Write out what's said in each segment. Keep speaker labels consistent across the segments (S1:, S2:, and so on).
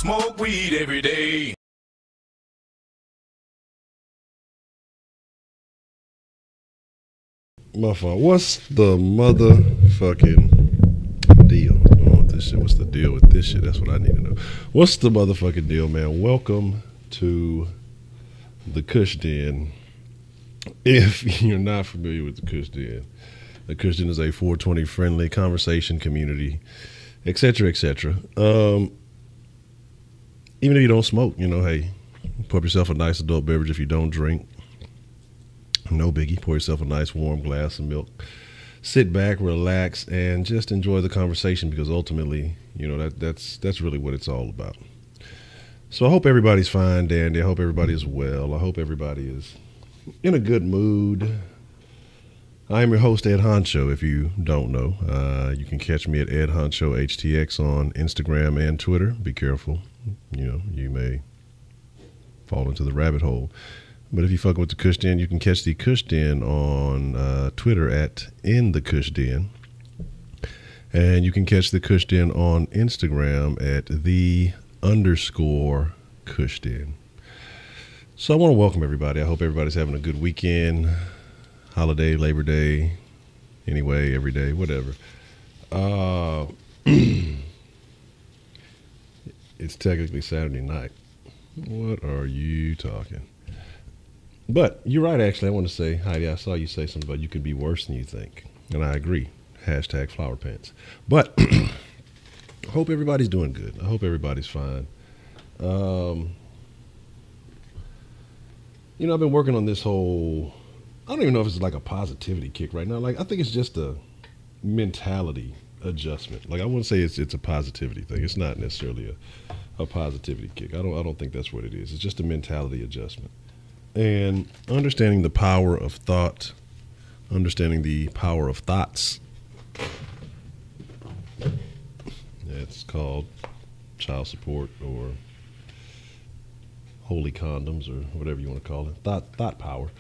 S1: smoke weed every day.
S2: My fault. What's the motherfucking deal? I don't want this shit. What's the deal with this shit? That's what I need to know. What's the motherfucking deal, man? Welcome to the Kush Den. If you're not familiar with the Kush Den is a 420 friendly conversation community, etc., etc. Even if you don't smoke, hey, pour yourself a nice adult beverage. If you don't drink, no biggie. Pour yourself a nice warm glass of milk. Sit back, relax, and just enjoy the conversation, because ultimately, that's really what it's all about. So I hope everybody's fine, Dandy. I hope everybody is well. I hope everybody is in a good mood. I am your host, Ed Honcho. If you don't know, you can catch me at Ed Honcho HTX on Instagram and Twitter. Be careful. You may fall into the rabbit hole. But if you fuck with the Kush Den, you can catch the Kush Den on Twitter at In the Kush Den. And you can catch the Kush Den on Instagram at _Kush Den. So I want to welcome everybody. I hope everybody's having a good weekend, holiday, Labor Day, anyway, every day, whatever. It's technically Saturday night. What are you talking? But you're right, actually. I want to say, Heidi, I saw you say something about you could be worse than you think. And I agree. Hashtag flower pants. But I hope everybody's doing good. I hope everybody's fine. I've been working on this whole, I don't even know if it's like a positivity kick right now. Like, I think it's just a mentality adjustment. Like, I wouldn't say it's a positivity thing. It's not necessarily a positivity kick. I don't think that's what it is. It's just a mentality adjustment. And understanding the power of thought, understanding the power of thoughts. It's called child support or holy condoms or whatever you want to call it. Thought power.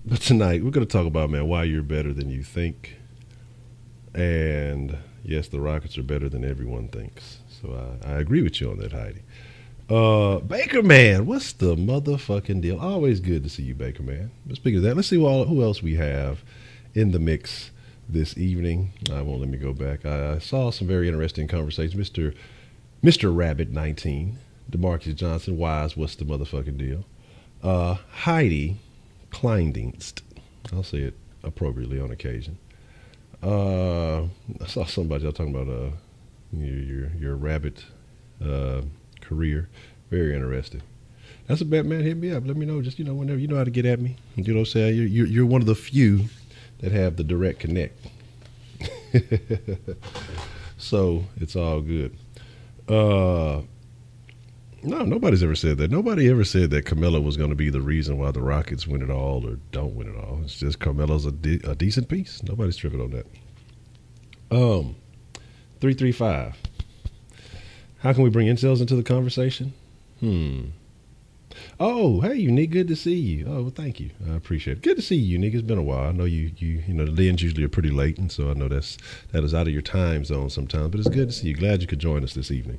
S2: But tonight we're going to talk about, man, why you're better than you think. And yes, the Rockets are better than everyone thinks. So I agree with you on that, Heidi. Baker Man, what's the motherfucking deal? Always good to see you, Baker Man. But speaking of that, let's see who else we have in the mix this evening. I won't let me go back. I saw some very interesting conversations. Mr. Rabbit 19, DeMarcus Johnson, Wise, what's the motherfucking deal? Heidi Kleindienst, I'll say it appropriately on occasion. I saw somebody else talking about your rabbit career. Very interesting. That's a bet, man. Hit me up. Let me know. Just, whenever you know how to get at me. You know what I'm saying? You're one of the few that have the direct connect. So it's all good. No, nobody's ever said that. Nobody ever said that Carmelo was going to be the reason why the Rockets win it all or don't win it all. It's just Carmelo's a decent piece. Nobody's tripping on that. 335. How can we bring incels into the conversation? Oh, hey, Unique, good to see you. Oh, well, thank you. I appreciate it. Good to see you, Unique. It's been a while. I know the dens usually are pretty late, and so I know that is out of your time zone sometimes, but it's good to see you. Glad you could join us this evening.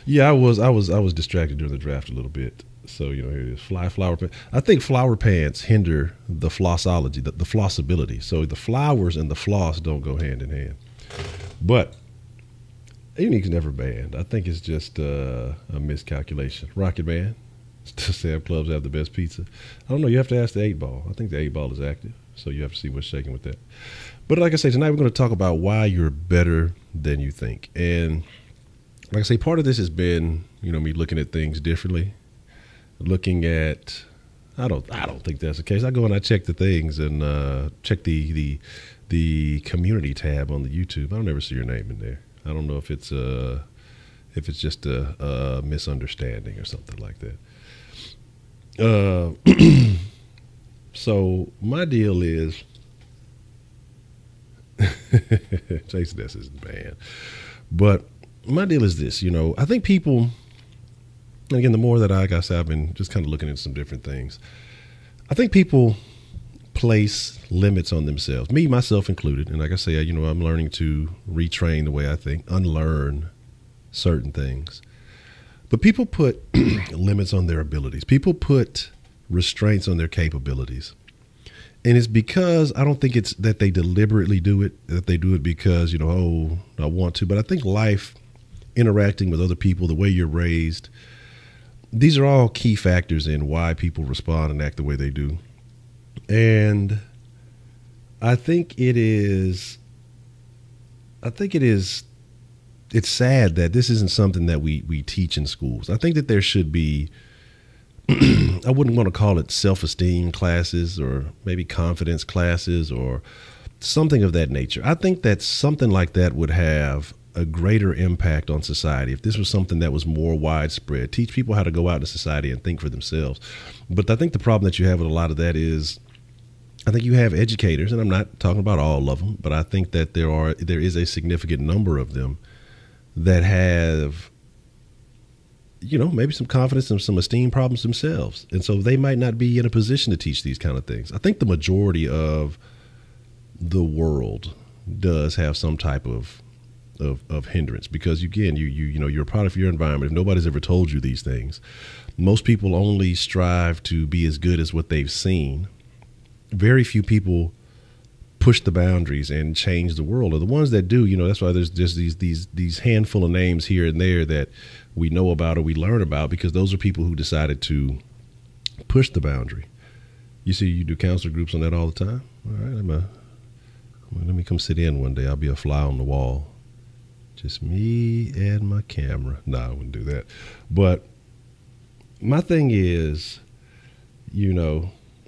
S2: Yeah, I was distracted during the draft a little bit. So, here it is. Flower pants. I think flower pants hinder the flossology, the flossability. So the flowers and the floss don't go hand in hand. But Unique's never banned. I think it's just a miscalculation. Rocket Man, Sam Clubs have the best pizza. I don't know. You have to ask the 8-ball. I think the 8-ball is active, so you have to see what's shaking with that. But like I say, tonight we're going to talk about why you're better than you think. And like I say, part of this has been, me looking at things differently. Looking at, I don't think that's the case. I go and I check the things and check the community tab on the YouTube. I don't ever see your name in there. I don't know if it's just a misunderstanding or something like that. So my deal is, Jason S isn't banned, but my deal is this. I think people. And again, the more that I've been just kind of looking at some different things, I think people place limits on themselves, me, myself included. And like I say, I'm learning to retrain the way I think, unlearn certain things. But people put limits on their abilities. People put restraints on their capabilities. And it's because I don't think it's that they deliberately do it, that they do it because, oh, I want to. But I think life, interacting with other people, the way you're raised, these are all key factors in why people respond and act the way they do. And I think it's sad that this isn't something that we teach in schools. I think that there should be, I wouldn't want to call it self-esteem classes or maybe confidence classes or something of that nature. I think that something like that would have a greater impact on society if this was something that was more widespread. Teach people how to go out into society and think for themselves. But I think the problem that you have with a lot of that is, I think you have educators, and I'm not talking about all of them, but I think that there is a significant number of them that have, maybe some confidence and some esteem problems themselves. And so they might not be in a position to teach these kind of things. I think the majority of the world does have some type of hindrance because, again, you're a product of your environment. If nobody's ever told you these things, most people only strive to be as good as what they've seen. Very few people push the boundaries and change the world. Or the ones that do, that's why there's just these handful of names here and there that we know about or we learn about, because those are people who decided to push the boundary. You see, you do counselor groups on that all the time. All right, let me come sit in one day. I'll be a fly on the wall. Just me and my camera. No, I wouldn't do that. But my thing is,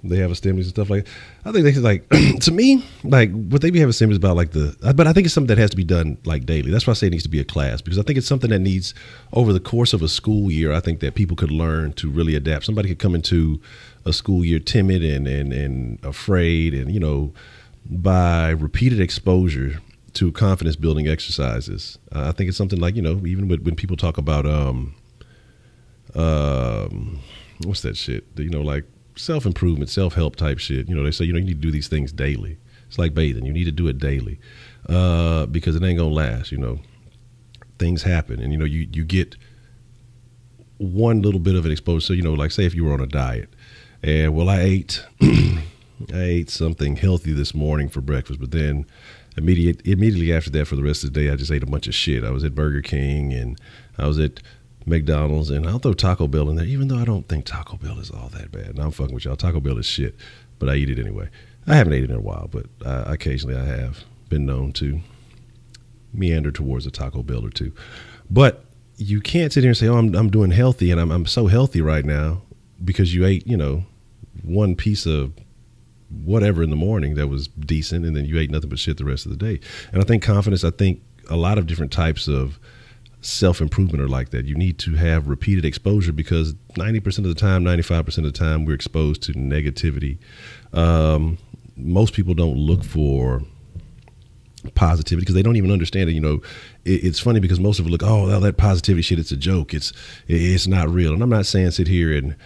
S2: they have assemblies and stuff like that. I think they like, to me, like what they be having assemblies about, like but I think it's something that has to be done like daily. That's why I say it needs to be a class, because I think it's something that needs, over the course of a school year, I think that people could learn to really adapt. Somebody could come into a school year timid and afraid, and, by repeated exposure to confidence building exercises. I think it's something like, even when people talk about, what's that shit? Like self-improvement, self-help type shit. They say, you need to do these things daily. It's like bathing. You need to do it daily because it ain't going to last. Things happen, and, you get one little bit of an exposure. So, like say if you were on a diet and, well, I ate something healthy this morning for breakfast, but then immediately after that, for the rest of the day, I just ate a bunch of shit. I was at Burger King and I was at McDonald's, and I'll throw Taco Bell in there, even though I don't think Taco Bell is all that bad. Now I'm fucking with y'all. Taco Bell is shit, but I eat it anyway. I haven't ate it in a while, but occasionally I have been known to meander towards a Taco Bell or two. But you can't sit here and say, oh, I'm doing healthy and I'm so healthy right now because you ate, one piece of whatever in the morning that was decent, and then you ate nothing but shit the rest of the day. And I think confidence, I think a lot of different types of self-improvement are like that. You need to have repeated exposure, because 90% of the time, 95% of the time, we're exposed to negativity. Most people don't look for positivity because they don't even understand it. It's funny because most of it look, oh, that positivity shit, it's a joke. It's not real. And I'm not saying sit here and,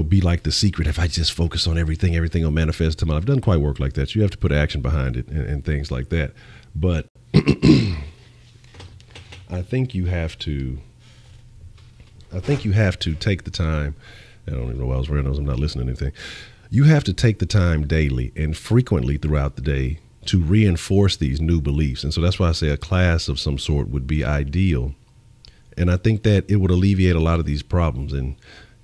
S2: be like The Secret. If I just focus on everything will manifest to my life. It doesn't quite work like that. You have to put action behind it and things like that. But I think you have to take the time. I don't even know why I was wearing those. I'm not listening to anything. You have to take the time daily and frequently throughout the day to reinforce these new beliefs. And so that's why I say a class of some sort would be ideal. And I think that it would alleviate a lot of these problems. And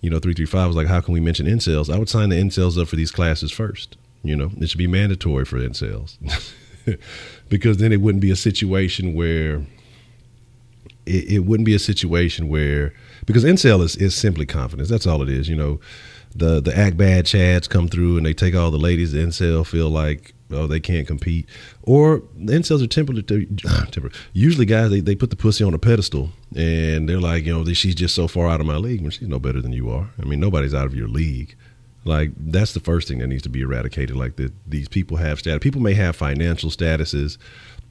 S2: 335 was like, how can we mention incels? I would sign the incels up for these classes first. It should be mandatory for incels because then it wouldn't be a situation where it wouldn't be a situation where, because incel is simply confidence. That's all it is. The act bad chads come through and they take all the ladies. The incel feel like, oh, they can't compete. Or the incels are temporary. Usually guys, they put the pussy on a pedestal and they're like, she's just so far out of my league when she's no better than you are. I mean, nobody's out of your league. Like, that's the first thing that needs to be eradicated. Like, these people have status. People may have financial statuses.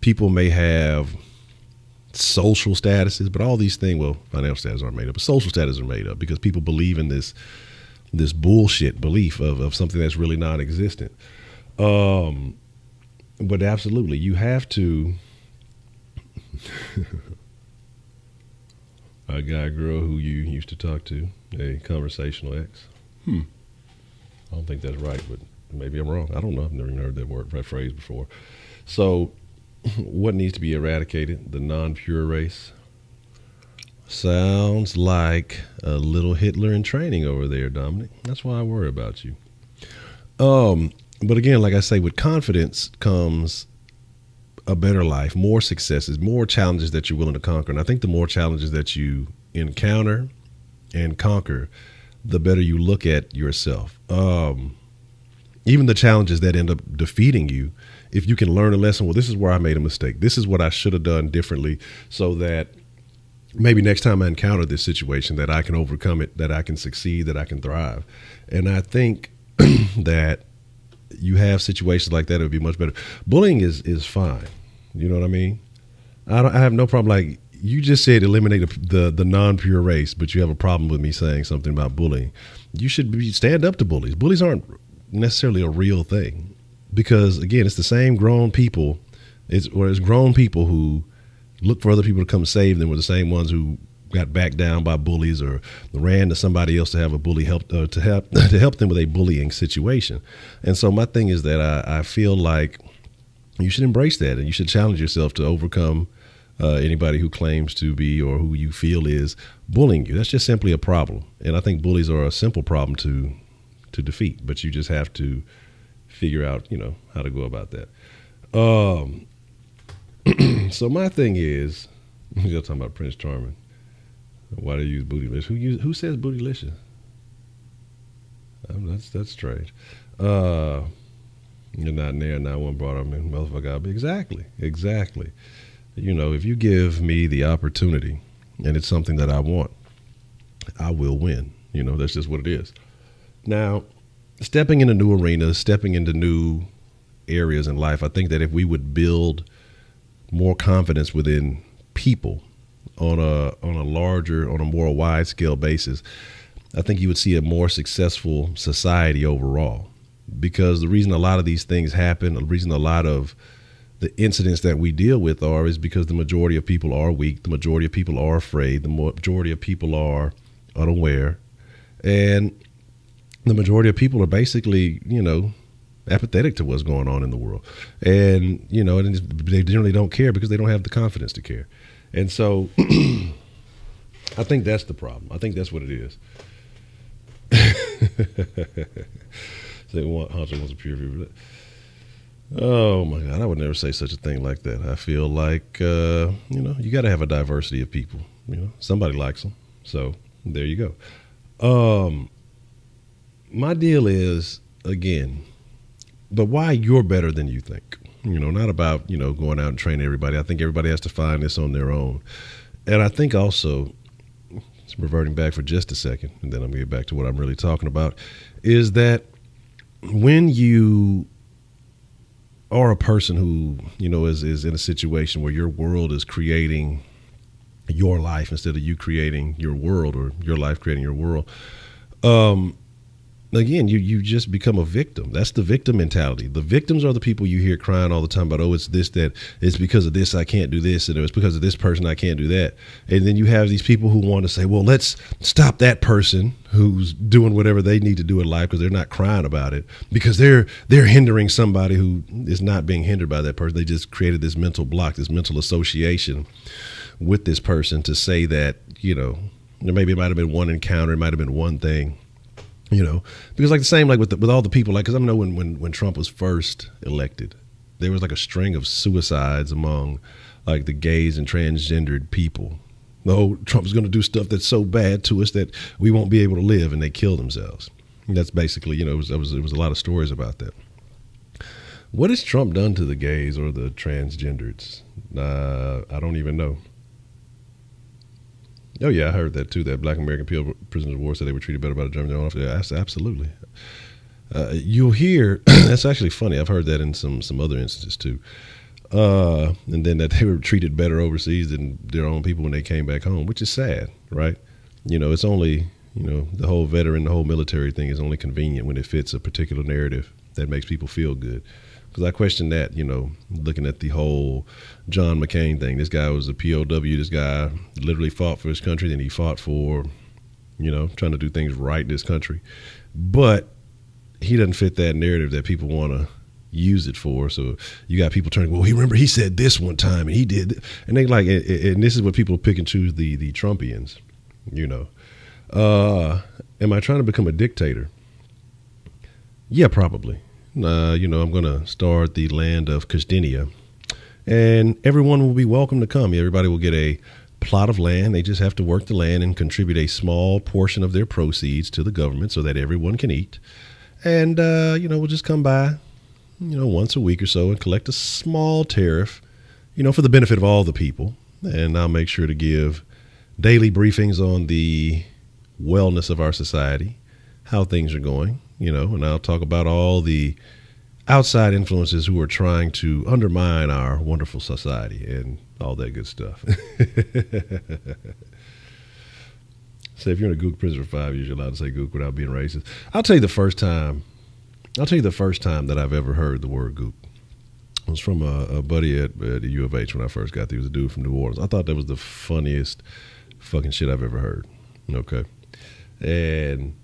S2: People may have social statuses, but all these things, well, financial status aren't made up, but social status are made up because people believe in this bullshit belief of something that's really non-existent. But absolutely, you have to. A guy, girl who you used to talk to, a conversational ex. I don't think that's right, but maybe I'm wrong. I don't know. I've never even heard that phrase before. So, what needs to be eradicated? The non-pure race. Sounds like a little Hitler in training over there, Dominic. That's why I worry about you. But again, like I say, with confidence comes a better life, more successes, more challenges that you're willing to conquer. And I think the more challenges that you encounter and conquer, the better you look at yourself. Even the challenges that end up defeating you, if you can learn a lesson, well, this is where I made a mistake. This is what I should have done differently, so that maybe next time I encounter this situation, that I can overcome it, that I can succeed, that I can thrive. And I think that you have situations like that, it would be much better. Bullying is fine. You know what I mean? I have no problem. Like you just said, eliminate the non-pure race, but you have a problem with me saying something about bullying. You should stand up to bullies. Bullies aren't necessarily a real thing, because again, it's the same grown people. It's grown people who look for other people to come save them, were the same ones who got backed down by bullies or ran to somebody else to have a bully help to help them with a bullying situation. And so my thing is that I feel like you should embrace that, and you should challenge yourself to overcome anybody who claims to be, or who you feel is, bullying you. That's just simply a problem. And I think bullies are a simple problem to defeat, but you just have to figure out, how to go about that. So my thing is, you're talking about Prince Charming. Why do you use bootylicious? Who says bootylicious? That's strange. You're not there, not one brought up in motherfucker. Exactly. If you give me the opportunity and it's something that I want, I will win. That's just what it is. Now, stepping into new arenas, stepping into new areas in life, I think that if we would build more confidence within people on a more wide scale basis, I think you would see a more successful society overall. Because the reason a lot of these things happen, the reason a lot of the incidents that we deal with is because the majority of people are weak, the majority of people are afraid, the majority of people are unaware, and the majority of people are basically, apathetic to what's going on in the world. And, and they generally don't care because they don't have the confidence to care. And so I think that's the problem. I think that's what it is. Honcho wants a pure view. Oh my God, I would never say such a thing like that. I feel like, you got to have a diversity of people. Somebody likes them. So there you go. My deal is, again, but why you're better than you think. Not about, going out and training everybody. I think everybody has to find this on their own. And I think also, reverting back for just a second, and then I'm going to get back to what I'm really talking about, is that when you are a person who, is in a situation where your world is creating your life instead of you creating your world, or your life creating your world, again, you just become a victim. That's the victim mentality. The victims are the people you hear crying all the time about, it's this, that, it's because of this I can't do this, and it's because of this person I can't do that. And then you have these people who want to say, well, let's stop that person who's doing whatever they need to do in life because they're not crying about it, because they're hindering somebody who is not being hindered by that person. They just created this mental block, this mental association with this person to say that, maybe it might have been one encounter, it might have been one thing. Because like the same, like with all the people, like, because I know when Trump was first elected, there was like a string of suicides among like the gays and transgendered people. Trump's going to do stuff that's so bad to us that we won't be able to live, and they kill themselves. And that's basically, it was a lot of stories about that. What has Trump done to the gays or the transgendereds? I don't even know. Oh, yeah, I heard that, too, that Black American prisoners of war said they were treated better by the Germans. Yeah, absolutely. You'll hear, that's actually funny. I've heard that in some other instances, too. And then that they were treated better overseas than their own people when they came back home, which is sad, right? It's only, the whole veteran, the whole military thing is only convenient when it fits a particular narrative that makes people feel good. Because I question that, looking at the whole John McCain thing. This guy was a POW. This guy literally fought for his country, and he fought for, trying to do things right in this country. But he doesn't fit that narrative that people want to use it for. So you got people turning, well, remember he said this one time and he did, and they like, and this is what people pick and choose the Trumpians, am I trying to become a dictator? Yeah, probably. I'm going to start the land of Kushdinia, and everyone will be welcome to come. Everybody will get a plot of land. They just have to work the land and contribute a small portion of their proceeds to the government so that everyone can eat. And, we'll just come by, once a week or so and collect a small tariff, for the benefit of all the people. And I'll make sure to give daily briefings on the wellness of our society, how things are going, and I'll talk about all the outside influences who are trying to undermine our wonderful society and all that good stuff. So if you're in a Gook prison for 5 years, you're allowed to say Gook without being racist. I'll tell you the first time that I've ever heard the word Gook. It was from a buddy at U of H when I first got there. He was a dude from New Orleans. I thought that was the funniest fucking shit I've ever heard. Okay. And,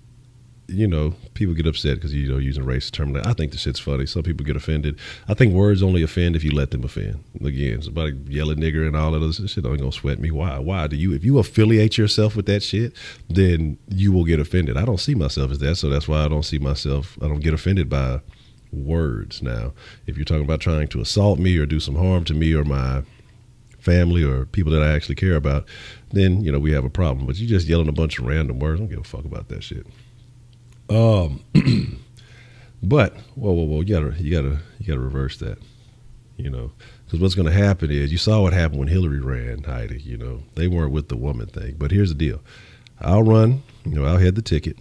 S2: people get upset because, using racist term. I think the shit's funny. Some people get offended. I think words only offend if you let them offend. Again, somebody yelling nigger and all that other shit ain't gonna sweat me. Why? If you affiliate yourself with that shit, then you will get offended. I don't see myself as that, so that's why I don't get offended by words. Now, if you're talking about trying to assault me or do some harm to me or my family or people that I actually care about, then, we have a problem. But you just yelling a bunch of random words, I don't give a fuck about that shit. But whoa, you gotta reverse that, because what's going to happen is, you saw what happened when Hillary ran, Heidi. They weren't with the woman thing. But here's the deal: I'll run, I'll head the ticket,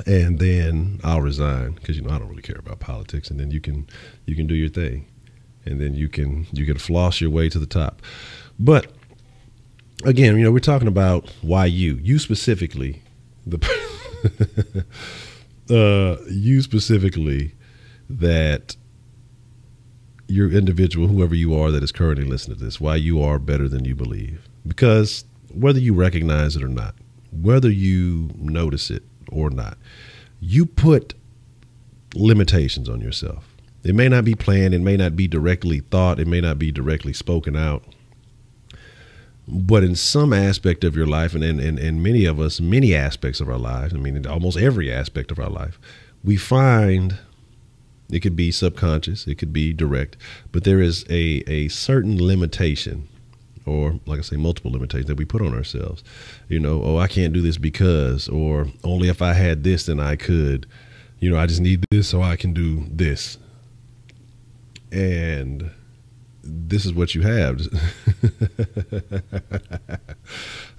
S2: and then I'll resign because I don't really care about politics. And then you can do your thing, and then you can floss your way to the top. But again, we're talking about why you specifically, you specifically, that your individual, whoever you are that is currently listening to this, why you are better than you believe. Because whether you recognize it or not, whether you notice it or not, you put limitations on yourself. It may not be planned, it may not be directly thought, it may not be directly spoken out, but in some aspect of your life, and many of us, many aspects of our lives, in almost every aspect of our life, we find, it could be subconscious, it could be direct, but there is a certain limitation, or like I say, multiple limitations that we put on ourselves. I can't do this because, or only if I had this, then I could, I just need this so I can do this. And this is what you have.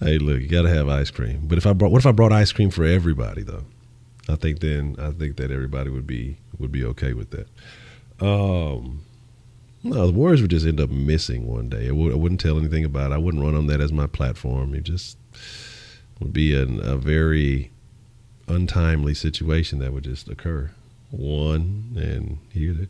S2: Hey, look, you got to have ice cream. But what if I brought ice cream for everybody, though? I think that everybody would be okay with that. No, the words would just end up missing one day. I wouldn't tell anything about it. I wouldn't run on that as my platform. It just would be a very untimely situation that would just occur. And here.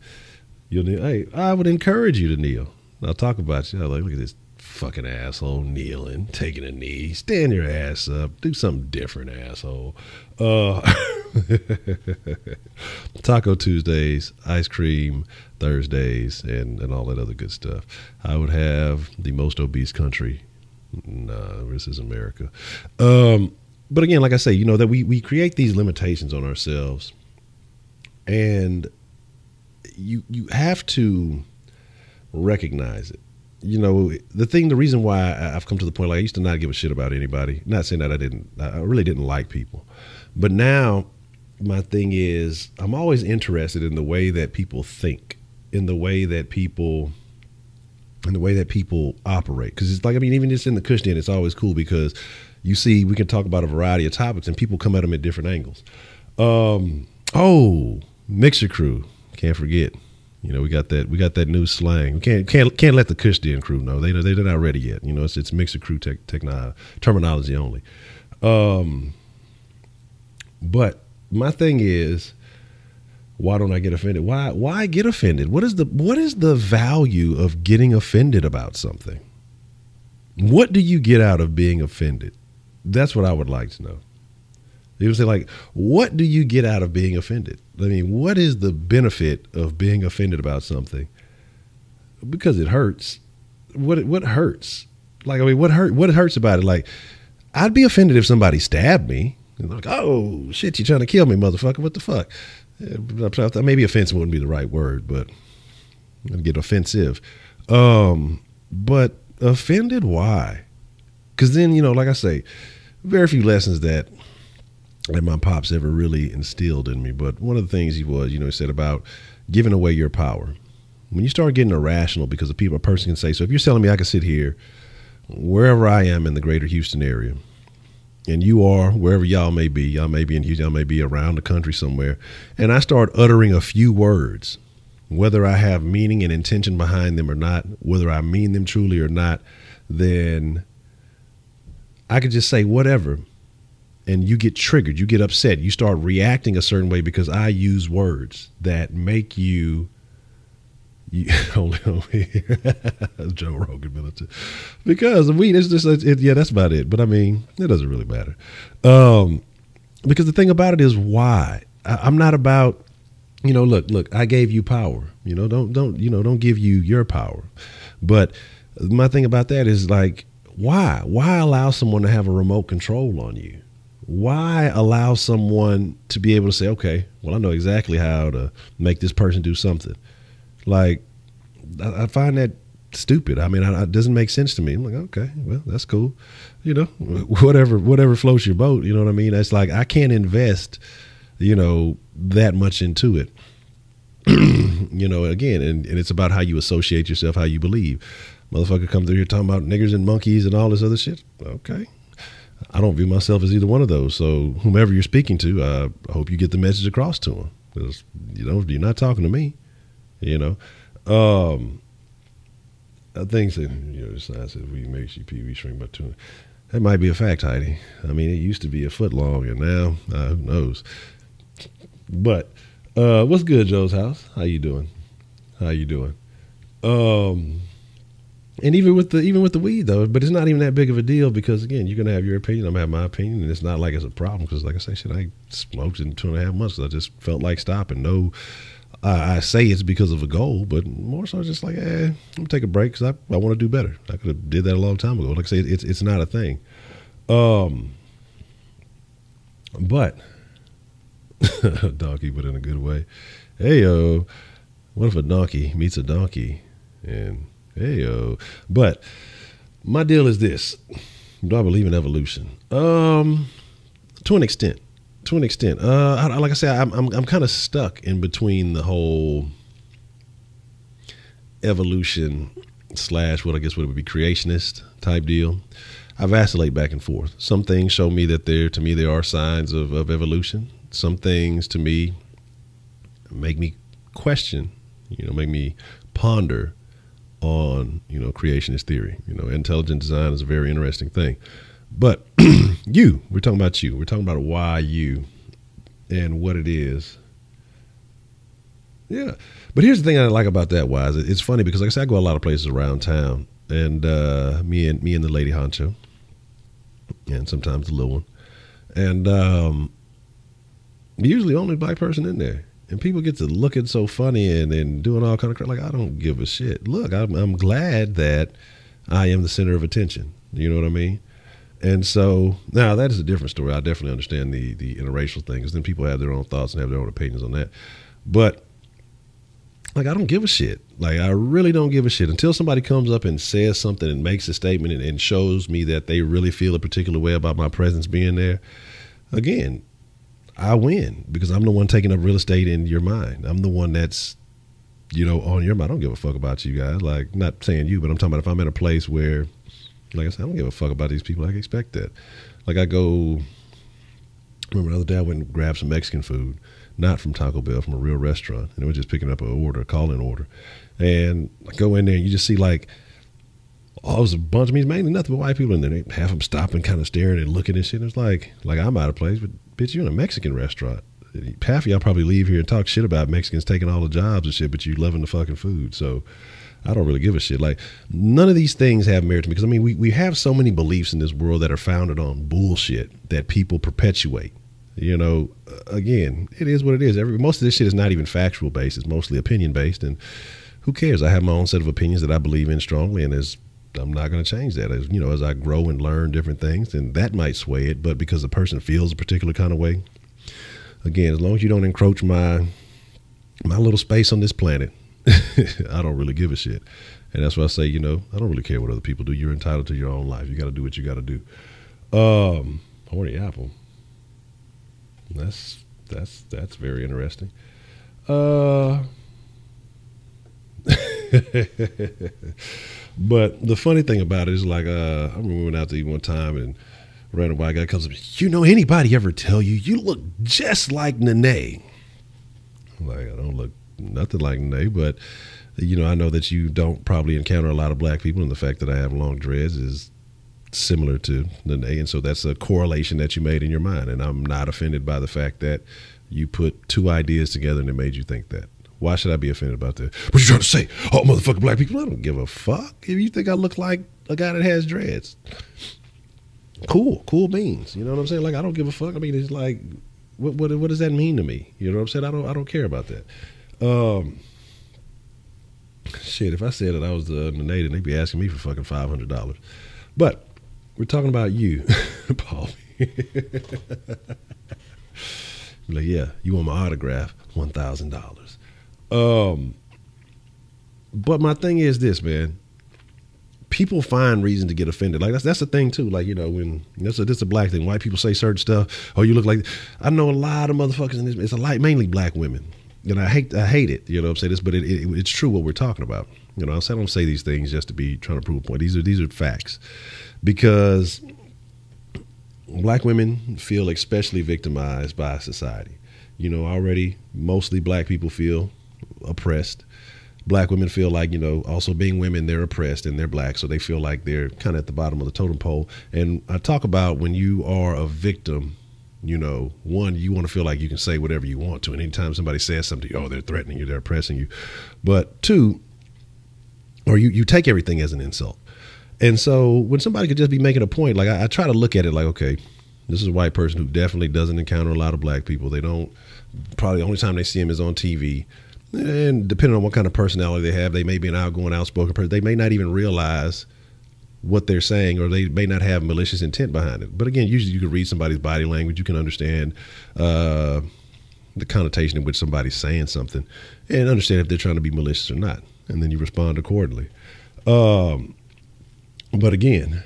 S2: Hey, I would encourage you to kneel. I'll talk about you. Like, look at this fucking asshole kneeling, taking a knee. Stand your ass up. Do something different, asshole. Taco Tuesdays, ice cream Thursdays, and all that other good stuff. I would have the most obese country. No, this is America. But again, like I say, that we create these limitations on ourselves, and you have to recognize it. The reason why I've come to the point, like, I used to not give a shit about anybody. Not saying that I really didn't like people, but now my thing is, I'm always interested in the way that people think, in the way that people operate. Because it's like, even just in the Kush Den, it's always cool because you see, we can talk about a variety of topics and people come at them at different angles. Mixer crew. Can't forget, we got that new slang. We can't let the Kush Den crew know. They're not ready yet. It's mixer crew terminology only. But my thing is, Why don't I get offended? Why get offended? What is the value of getting offended about something? What do you get out of being offended? That's what I would like to know. You would say, like, what do you get out of being offended? I mean, what is the benefit of being offended about something? Because it hurts. What hurts? Like, I mean, what hurts about it? Like, I'd be offended if somebody stabbed me. Like, oh shit, you trying to kill me, motherfucker? What the fuck? Maybe offensive wouldn't be the right word, but I'd get offensive. But offended, why? Because then, you know, like I say, very few lessons that my pops ever really instilled in me. But one of the things he said about giving away your power. When you start getting irrational because a person can say, so if you're telling me I can sit here wherever I am in the greater Houston area, and you are wherever y'all may be in Houston, y'all may be around the country somewhere, and I start uttering a few words, whether I have meaning and intention behind them or not, whether I mean them truly or not, then I could just say whatever, and you get triggered, you get upset, you start reacting a certain way because I use words that make you only over here, Joe Rogan militant, because it's just yeah, that's about it. But I mean, it doesn't really matter, because the thing about it is why I'm not about, look, I gave you power, don't give you your power. But my thing about that is, like, why allow someone to have a remote control on you? Why allow someone to be able to say, okay, well, I know exactly how to make this person do something? Like, I find that stupid. I mean, it doesn't make sense to me. I'm like, okay, well, that's cool. Whatever floats your boat. You know what I mean? It's like, I can't invest, that much into it. Again, and it's about how you associate yourself, how you believe. Motherfucker come through here talking about niggers and monkeys and all this other shit. Okay. I don't view myself as either one of those. So whomever you're speaking to, I hope you get the message across to them. Because, you're not talking to me. I think that, the science says we makes you PV shrink by 2. That might be a fact, Heidi. I mean, it used to be a foot long, and now, who knows? But what's good, Joe's house? How you doing? And even with the weed though, but it's not even that big of a deal because, again, you're gonna have your opinion, I'm gonna have my opinion, and it's not like it's a problem because, like I say, shit, I smoked in 2.5 months. So I just felt like stopping. No, I say it's because of a goal, but more so just like, I'm gonna take a break because I want to do better. I could have did that a long time ago. Like I say, it's not a thing. But donkey, but in a good way. Hey, what if a donkey meets a donkey and but my deal is this. Do I believe in evolution? To an extent. Like I say, I'm kind of stuck in between the whole evolution / what I guess would be creationist type deal. I vacillate back and forth. Some things show me that there are signs of evolution. Some things to me make me question, make me ponder on, creationist theory. Intelligent design is a very interesting thing. But we're talking about you. We're talking about why you and what it is. Yeah. But here's the thing I like about that, Wise. It's funny because, like I said, I go a lot of places around town, and me and the lady Honcho, and sometimes the little one, and usually only black person in there. And people get to looking so funny and doing all kind of crap. Like, I don't give a shit. Look, I'm glad that I am the center of attention. You know what I mean? And so now that is a different story. I definitely understand the interracial thing, because then people have their own thoughts and have their own opinions on that. But like, I don't give a shit. Like, I really don't give a shit until somebody comes up and says something and makes a statement and shows me that they really feel a particular way about my presence being there. Again, I win because I'm the one taking up real estate in your mind. I'm the one that's, on your mind. I don't give a fuck about you guys. Like, not saying you, but I'm talking about if I'm in a place where, like I said, I don't give a fuck about these people. I can expect that. Like, I remember the other day I went and grabbed some Mexican food, not from Taco Bell, from a real restaurant. And it was just picking up a call-in order. And I go in there and you just see like, oh, it was a bunch of me, mainly nothing but white people in there. Half of them stopping, kind of staring and looking and shit. It was like I'm out of place, but bitch, you're in a Mexican restaurant. half of y'all probably leave here and talk shit about Mexicans taking all the jobs and shit, but you loving the fucking food. So I don't really give a shit. Like, none of these things have merit to me, because I mean, we have so many beliefs in this world that are founded on bullshit that people perpetuate. You know, again, it is what it is. Most of this shit is not even factual based. It's mostly opinion based, and who cares? I have my own set of opinions that I believe in strongly, and I'm not going to change that. As you know, as I grow and learn different things, and that might sway it. But because the person feels a particular kind of way, again, as long as you don't encroach my little space on this planet, I don't really give a shit. And that's why I say, you know, I don't really care what other people do. You're entitled to your own life. You got to do what you got to do. Horny apple. That's very interesting. But the funny thing about it is, like, I remember we went out to eat one time, and a random white guy comes up, you know, anybody ever tell you look just like Nene? I'm like, I don't look nothing like Nene, but, you know, I know that you don't probably encounter a lot of black people, and the fact that I have long dreads is similar to Nene, and so that's a correlation that you made in your mind, and I'm not offended by the fact that you put two ideas together and it made you think that. Why should I be offended about that? What you trying to say? Oh, motherfucking black people, I don't give a fuck. If you think I look like a guy that has dreads, cool beans. You know what I'm saying? Like, I don't give a fuck. I mean, it's like, what does that mean to me? You know what I'm saying? I don't care about that. Shit, if I said that I was the Nene, they'd be asking me for fucking $500. But we're talking about you, Paul. Like, yeah, you want my autograph? $1,000. But my thing is this, man. People find reason to get offended. Like, that's the thing too. Like, you know, when that's a black thing. White people say certain stuff. Oh, you look like. I know a lot of motherfuckers in this. It's mainly black women, and I hate it. You know what I'm saying? But it's true what we're talking about. You know, I don't say these things just to be trying to prove a point. These are facts, because black women feel especially victimized by society. You know, already mostly black people feel oppressed. Black women feel like, you know, also being women, they're oppressed and they're black, so they feel like they're kind of at the bottom of the totem pole. And I talk about when you are a victim, you know, one, you want to feel like you can say whatever you want to, and anytime somebody says something to you, oh, they're threatening you, they're oppressing you. But two, or you take everything as an insult. And so when somebody could just be making a point, like I try to look at it like, okay, this is a white person who definitely doesn't encounter a lot of black people. They don't, probably the only time they see him is on TV. And depending on what kind of personality they have, they may be an outgoing, outspoken person. They may not even realize what they're saying, or they may not have malicious intent behind it. But again, usually you can read somebody's body language. You can understand the connotation in which somebody's saying something and understand if they're trying to be malicious or not. And then you respond accordingly. But again,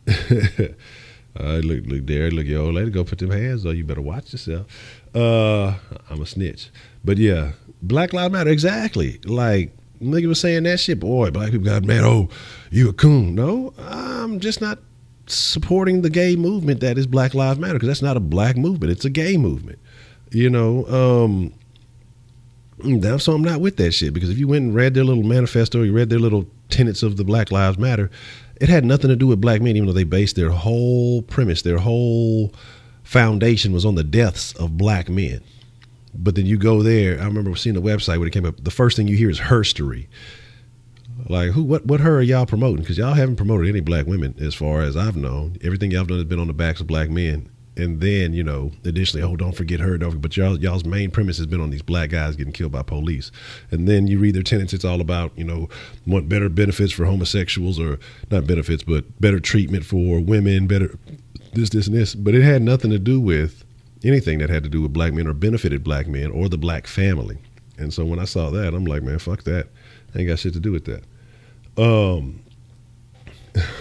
S2: look there, look, your old lady, go put them hands on. You better watch yourself. I'm a snitch. But yeah, Black Lives Matter, exactly. Like, nigga was saying that shit, boy, black people got mad, oh, you a coon. No, I'm just not supporting the gay movement that is Black Lives Matter, because that's not a black movement, it's a gay movement. You know, so I'm not with that shit, because if you went and read their little manifesto, you read their little tenets of the Black Lives Matter, it had nothing to do with black men, even though they based their whole premise, their whole foundation was on the deaths of black men. But then you go there, I remember seeing the website when it came up, the first thing you hear is herstory. Like, what her are y'all promoting? Because y'all haven't promoted any black women as far as I've known. Everything y'all have done has been on the backs of black men. And then, you know, additionally, oh, don't forget her. But y'all's main premise has been on these black guys getting killed by police. And then you read their tenets. It's all about, you know, want better benefits for homosexuals, or not benefits, but better treatment for women, better this, and this. But it had nothing to do with anything that had to do with black men or benefited black men or the black family. And so when I saw that, I'm like, man, fuck that. I ain't got shit to do with that.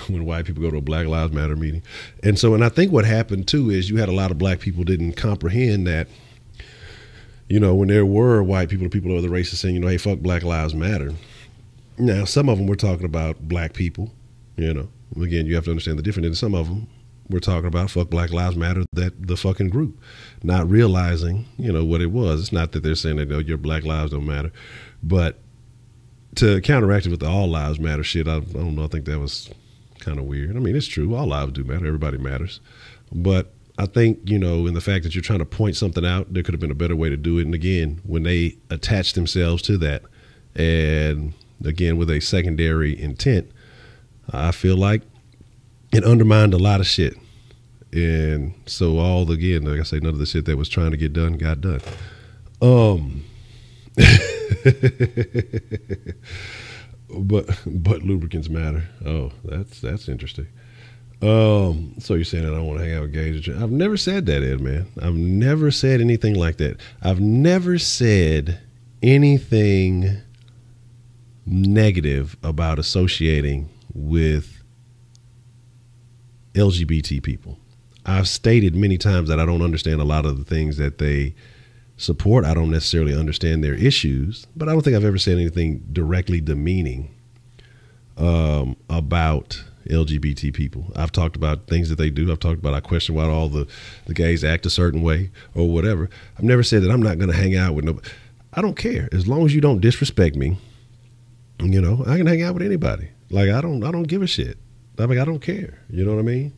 S2: When white people go to a Black Lives Matter meeting. And so, and I think what happened too is you had a lot of black people didn't comprehend that, you know, when there were white people or people of other races saying, you know, hey, fuck Black Lives Matter. Now, some of them were talking about black people, you know. Again, you have to understand the difference. And some of them were talking about fuck Black Lives Matter, that the fucking group, not realizing, you know, what it was. It's not that they're saying that, no, your black lives don't matter. But to counteract it with the all lives matter shit, I don't know, I think that was kind of weird. I mean, it's true. All lives do matter. Everybody matters. But I think, in the fact that you're trying to point something out, there could have been a better way to do it. And again, when they attach themselves to that, and again, with a secondary intent, I feel like it undermined a lot of shit. And so again, like I say, none of the shit that was trying to get done got done. But lubricants matter. Oh, that's interesting. So you're saying that I don't want to hang out with gays? I've never said that, Ed, man. I've never said anything like that. I've never said anything negative about associating with LGBT people. I've stated many times that I don't understand a lot of the things that they support. I don't necessarily understand their issues, but I don't think I've ever said anything directly demeaning about LGBT people. I've talked about things that they do. I've talked about, I question why all the gays act a certain way or whatever. I've never said that I'm not going to hang out with nobody. I don't care. As long as you don't disrespect me, I can hang out with anybody. Like, I don't give a shit. I don't care. You know what I mean?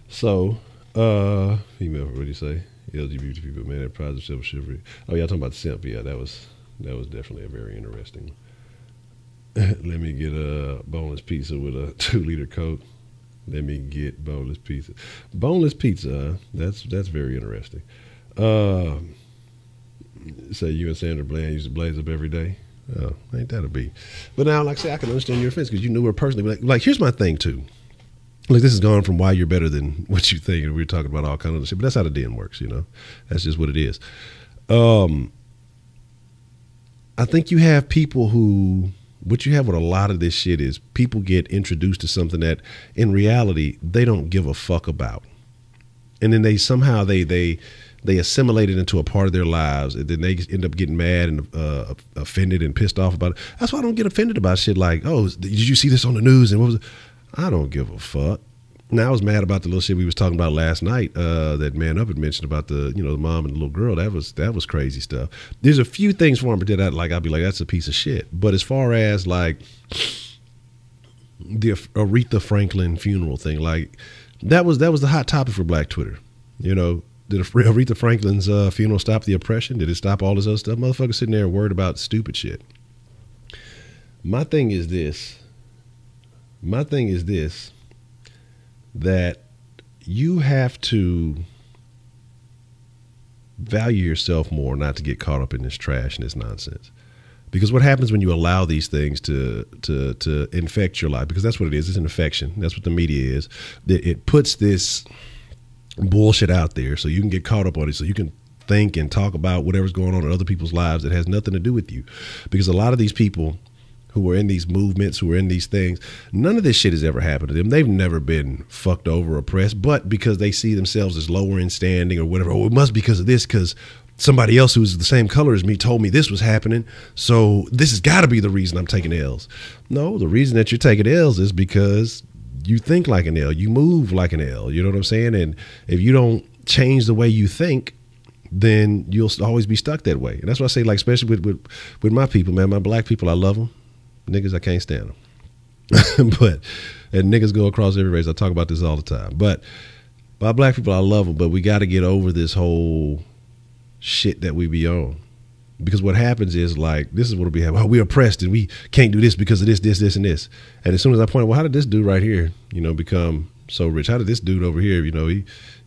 S2: So, female, what do you say? LGBT people, man, that prize themselves chivalry. Oh, yeah, talking about simp. Yeah, that was definitely a very interesting one. Let me get a boneless pizza with a 2-liter Coke. Let me get boneless pizza. Boneless pizza, that's very interesting. Say you and Sandra Bland used to blaze up every day. Oh, ain't that a beat? But now, like I say, I can understand your offense because you knew her personally. Like, here's my thing, too. Like, this is gone from why you're better than what you think, and we were talking about all kinds of shit, but that's how the den works, That's just what it is. I think you have people who, what you have with a lot of this shit is people get introduced to something that, in reality, they don't give a fuck about. And then they somehow, they assimilate it into a part of their lives, and then they end up getting mad and offended and pissed off about it. That's why I don't get offended about shit like, oh, did you see this on the news? And what was it? I don't give a fuck. Now, I was mad about the little shit we was talking about last night that Man Up had mentioned about the mom and the little girl. That was crazy stuff. There's a few things for him that I'd be like, that's a piece of shit. But as far as like the Aretha Franklin funeral thing, like that was the hot topic for Black Twitter. Did Aretha Franklin's funeral stop the oppression? Did it stop all this other stuff? Motherfuckers sitting there worried about stupid shit. My thing is this, that you have to value yourself more not to get caught up in this trash and this nonsense. Because what happens when you allow these things to infect your life, because that's what it is, it's an infection. That's what the media is. It puts this bullshit out there so you can get caught up on it, so you can think and talk about whatever's going on in other people's lives that has nothing to do with you. Because a lot of these people who are in these movements, who are in these things, none of this shit has ever happened to them. They've never been fucked over, oppressed, but because they see themselves as lower in standing or whatever, oh, it must be because of this, because somebody else who's the same color as me told me this was happening, so this has got to be the reason I'm taking L's. No, the reason that you're taking L's is because you think like an L, you move like an L, you know what I'm saying? And if you don't change the way you think, then you'll always be stuck that way. And that's why I say, like, especially with my people, man, my black people, I love them. Niggas, I can't stand them. And niggas go across every race. I talk about this all the time. But by black people, I love them. But we got to get over this whole shit that we be on. Because what happens is, like, this is what we have. Oh, we're oppressed and we can't do this because of this, this, this, and this. And as soon as I point out, well, how did this dude right here, become so rich? How did this dude over here,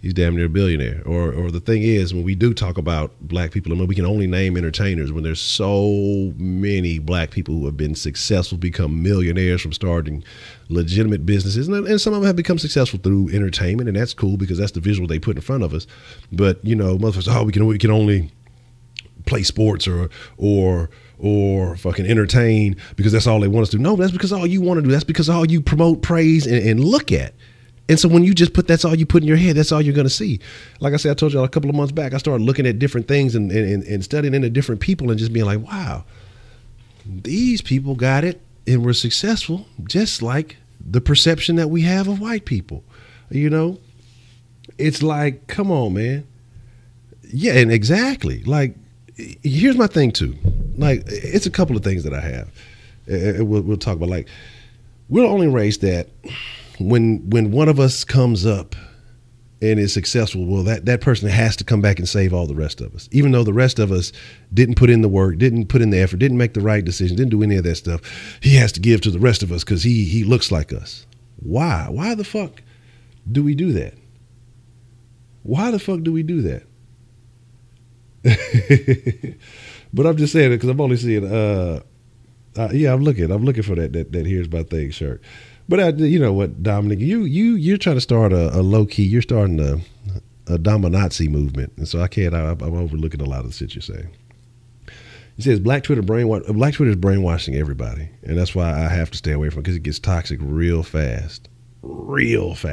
S2: he's damn near a billionaire? Or the thing is, when we do talk about black people, we can only name entertainers when there's so many black people who have been successful, become millionaires from starting legitimate businesses. And some of them have become successful through entertainment, and that's cool because that's the visual they put in front of us. But, motherfuckers, oh, we can only play sports or fucking entertain because that's all they want us to do. No, that's because all you want to do. That's because all you promote, praise, and look at. And so when you just that's all you put in your head, that's all you're going to see. Like I said, I told you a couple of months back, I started looking at different things and studying into different people and just being like, wow, these people got it and were successful just like the perception that we have of white people. It's like, come on, man. Yeah, and exactly. Like, here's my thing too. Like, it's a couple of things that I have. We'll talk about, like, we're the only race that when one of us comes up and is successful, well, that person has to come back and save all the rest of us, even though the rest of us didn't put in the work, didn't put in the effort, didn't make the right decision, didn't do any of that stuff. He has to give to the rest of us because he looks like us. Why the fuck do we do that? Why the fuck do we do that? But I'm just saying it because I'm only seeing yeah, I'm looking for that Here's My Thing shirt. But you know what, Dominic, you're trying to start a low key. You're starting a dominazi movement, and so I'm overlooking a lot of the shit you're saying. He says Black Twitter is brainwashing everybody, and that's why I have to stay away from it because it gets toxic real fast. You know what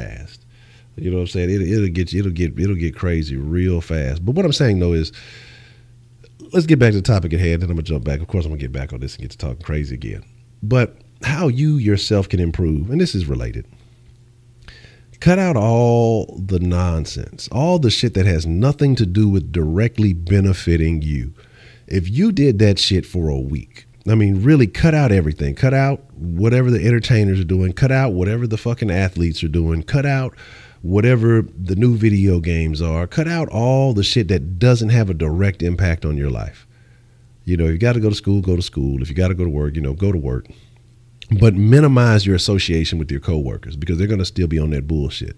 S2: I'm saying? It'll get crazy real fast. But what I'm saying though is, let's get back to the topic at hand, and I'm gonna jump back. Of course, I'm gonna get back on this and get to talking crazy again. But how you yourself can improve, and this is related. Cut out all the nonsense, all the shit that has nothing to do with directly benefiting you. If you did that shit for a week, I mean, really cut out everything. Cut out whatever the entertainers are doing. Cut out whatever the fucking athletes are doing. Cut out whatever the new video games are. Cut out all the shit that doesn't have a direct impact on your life. You know, you got to go to school, go to school. If you got to go to work, go to work. But minimize your association with your coworkers because they're going to still be on that bullshit.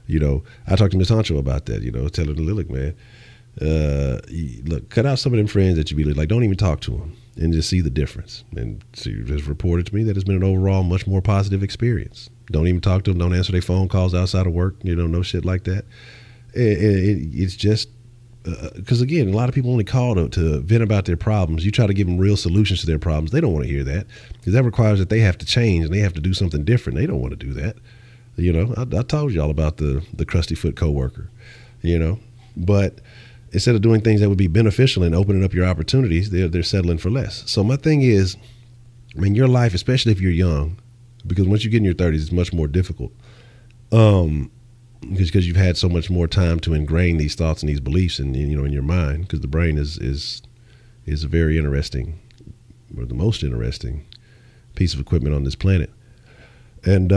S2: You know, I talked to Miss Honcho about that, telling her, look, man, look, cut out some of them friends that you be like, don't even talk to them and just see the difference. And she just reported to me that it's been an overall much more positive experience. Don't even talk to them. Don't answer their phone calls outside of work. No shit like that. It's just, because again, a lot of people only call to vent about their problems. You try to give them real solutions to their problems. They don't want to hear that because that requires that they have to change and they have to do something different. They don't want to do that. I told y'all about the crusty foot coworker, but instead of doing things that would be beneficial and opening up your opportunities, they're settling for less. So my thing is, I mean, your life, especially if you're young, because once you get in your 30s, it's much more difficult. Because you've had so much more time to ingrain these thoughts and these beliefs in your mind, because the brain is a very interesting, or the most interesting piece of equipment on this planet. And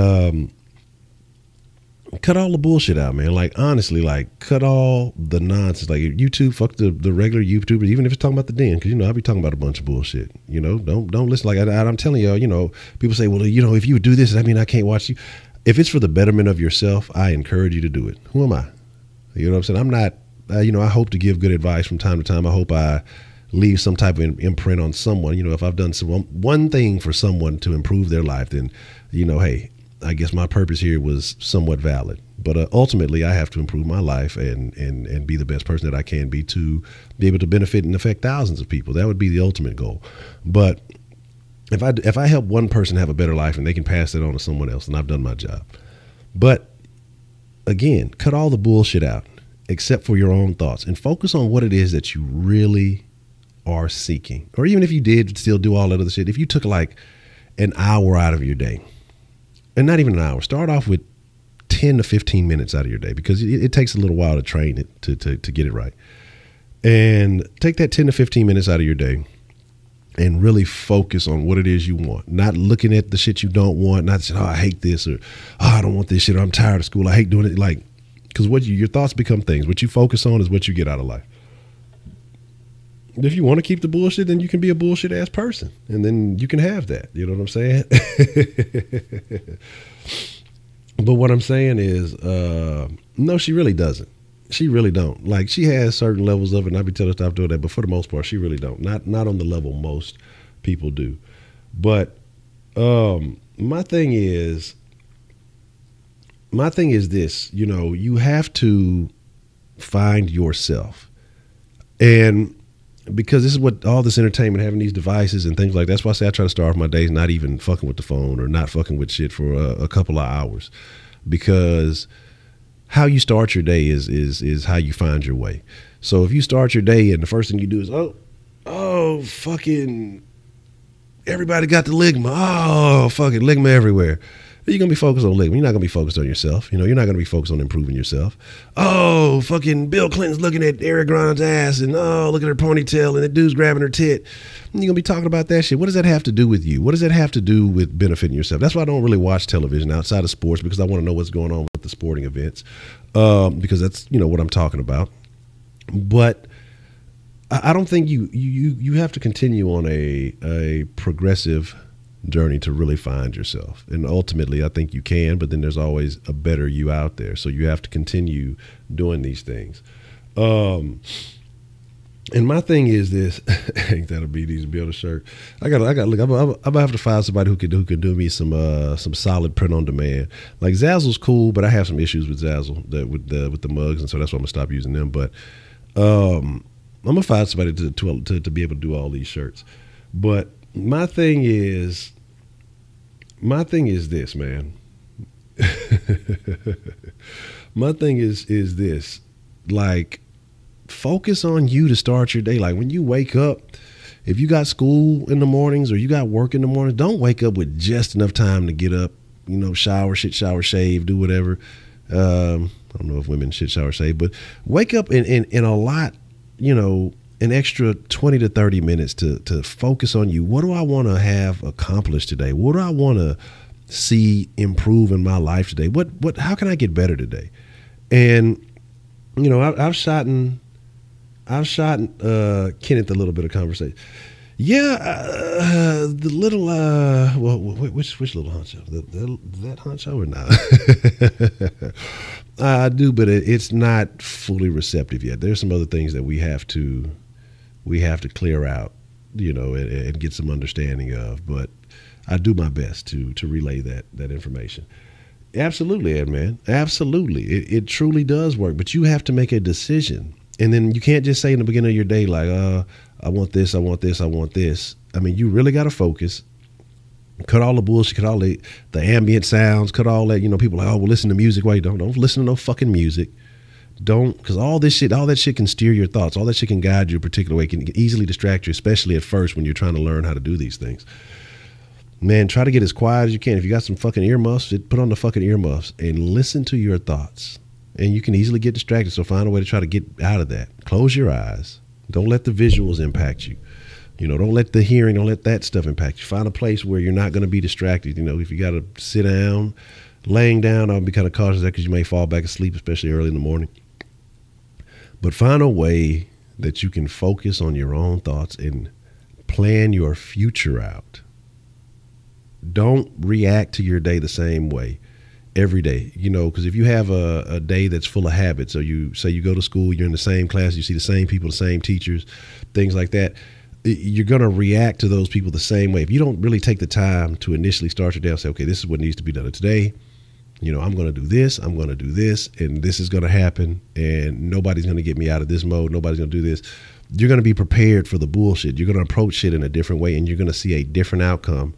S2: cut all the bullshit out, man. Like, honestly, cut all the nonsense. Like, YouTube, fuck the regular YouTubers, even if it's talking about the den, because I'll be talking about a bunch of bullshit. Don't listen. Like I'm telling y'all, people say, well, if you would do this, I mean, I can't watch you. If it's for the betterment of yourself, I encourage you to do it. Who am I? You know what I'm saying? I'm not, I hope to give good advice from time to time. I hope I leave some type of imprint on someone. If I've done one thing for someone to improve their life, then, hey, I guess my purpose here was somewhat valid. But ultimately, I have to improve my life and be the best person that I can be to be able to benefit and affect thousands of people. That would be the ultimate goal. But if I help one person have a better life and they can pass it on to someone else, then I've done my job. But again, cut all the bullshit out except for your own thoughts and focus on what it is that you really are seeking. Or even if you did still do all that other shit, if you took like an hour out of your day, and not even an hour, start off with 10 to 15 minutes out of your day, because it takes a little while to train it to get it right. And take that 10 to 15 minutes out of your day and really focus on what it is you want. Not looking at the shit you don't want, not saying, oh, I hate this, or oh, I don't want this shit, or I'm tired of school, I hate doing it. Like, because your thoughts become things. What you focus on is what you get out of life. If you want to keep the bullshit, then you can be a bullshit ass person, and then you can have that. You know what I'm saying? But what I'm saying is, no, she really doesn't. She really don't. Like, she has certain levels of it, and I be telling her stop doing that, but for the most part, she really don't. Not on the level most people do. But my thing is this, you have to find yourself. And because this is what all this entertainment, having these devices and things like that, that's why I say I try to start off my days not even fucking with the phone or not fucking with shit for a couple of hours, because how you start your day is how you find your way. So if you start your day and the first thing you do is, oh, fucking everybody got the ligma. Oh, fucking ligma everywhere. You're going to be focused on living. You're not going to be focused on yourself. You're not going to be focused on improving yourself. Oh, fucking Bill Clinton's looking at Eric Grant's ass, and oh, look at her ponytail, and the dude's grabbing her tit. And you're going to be talking about that shit. What does that have to do with you? What does that have to do with benefiting yourself? That's why I don't really watch television outside of sports, because I want to know what's going on with the sporting events, because that's, what I'm talking about. But I don't think you have to continue on a progressive journey to really find yourself. And ultimately, I think you can, but then there's always a better you out there. So you have to continue doing these things. And my thing is this, ain't that a BD's build a shirt? I got look, I'm gonna have to find somebody who could do me some solid print on demand. Like Zazzle's cool, but I have some issues with Zazzle with the mugs, and so that's why I'm gonna stop using them. But I'm gonna find somebody to be able to do all these shirts. But my thing is this, man. My thing is this, like, focus on you to start your day. Like when you wake up, if you got school in the mornings or you got work in the mornings, don't wake up with just enough time to get up, shower, shave, do whatever. I don't know if women shower, shave, but wake up in a lot, an extra 20 to 30 minutes to focus on you. What do I want to have accomplished today? What do I want to see improve in my life today? How can I get better today? And, I've shot Kenneth a little bit of conversation. Yeah, the little, which little Honcho? That Honcho or not? I do, but it's not fully receptive yet. There's some other things that we have to clear out, and get some understanding of. But I do my best to relay that information. Absolutely, Ed, man. Absolutely. It truly does work, but you have to make a decision. And then you can't just say in the beginning of your day, like, I want this, I want this, I want this. I mean, you really got to focus. Cut all the bullshit, cut all the ambient sounds, cut all that, people are like, oh, well, listen to music. Wait, don't listen to no fucking music. Because all that shit can steer your thoughts. All that shit can guide you a particular way. It can easily distract you, especially at first when you're trying to learn how to do these things. Man, try to get as quiet as you can. If you got some fucking earmuffs, put on the fucking earmuffs and listen to your thoughts. And you can easily get distracted, so find a way to try to get out of that. Close your eyes. Don't let the visuals impact you. Don't let the hearing, don't let that stuff impact you. Find a place where you're not going to be distracted. If you got to sit down, laying down, I'll be kind of cautious of that because you may fall back asleep, especially early in the morning. But find a way that you can focus on your own thoughts and plan your future out. Don't react to your day the same way every day, because if you have a day that's full of habits, so you say you go to school, you're in the same class, you see the same people, the same teachers, things like that, you're going to react to those people the same way. If you don't really take the time to initially start your day and say, okay, this is what needs to be done today. I'm going to do this, I'm going to do this, and this is going to happen, and nobody's going to get me out of this mode. Nobody's going to do this. You're going to be prepared for the bullshit. You're going to approach shit in a different way, and you're going to see a different outcome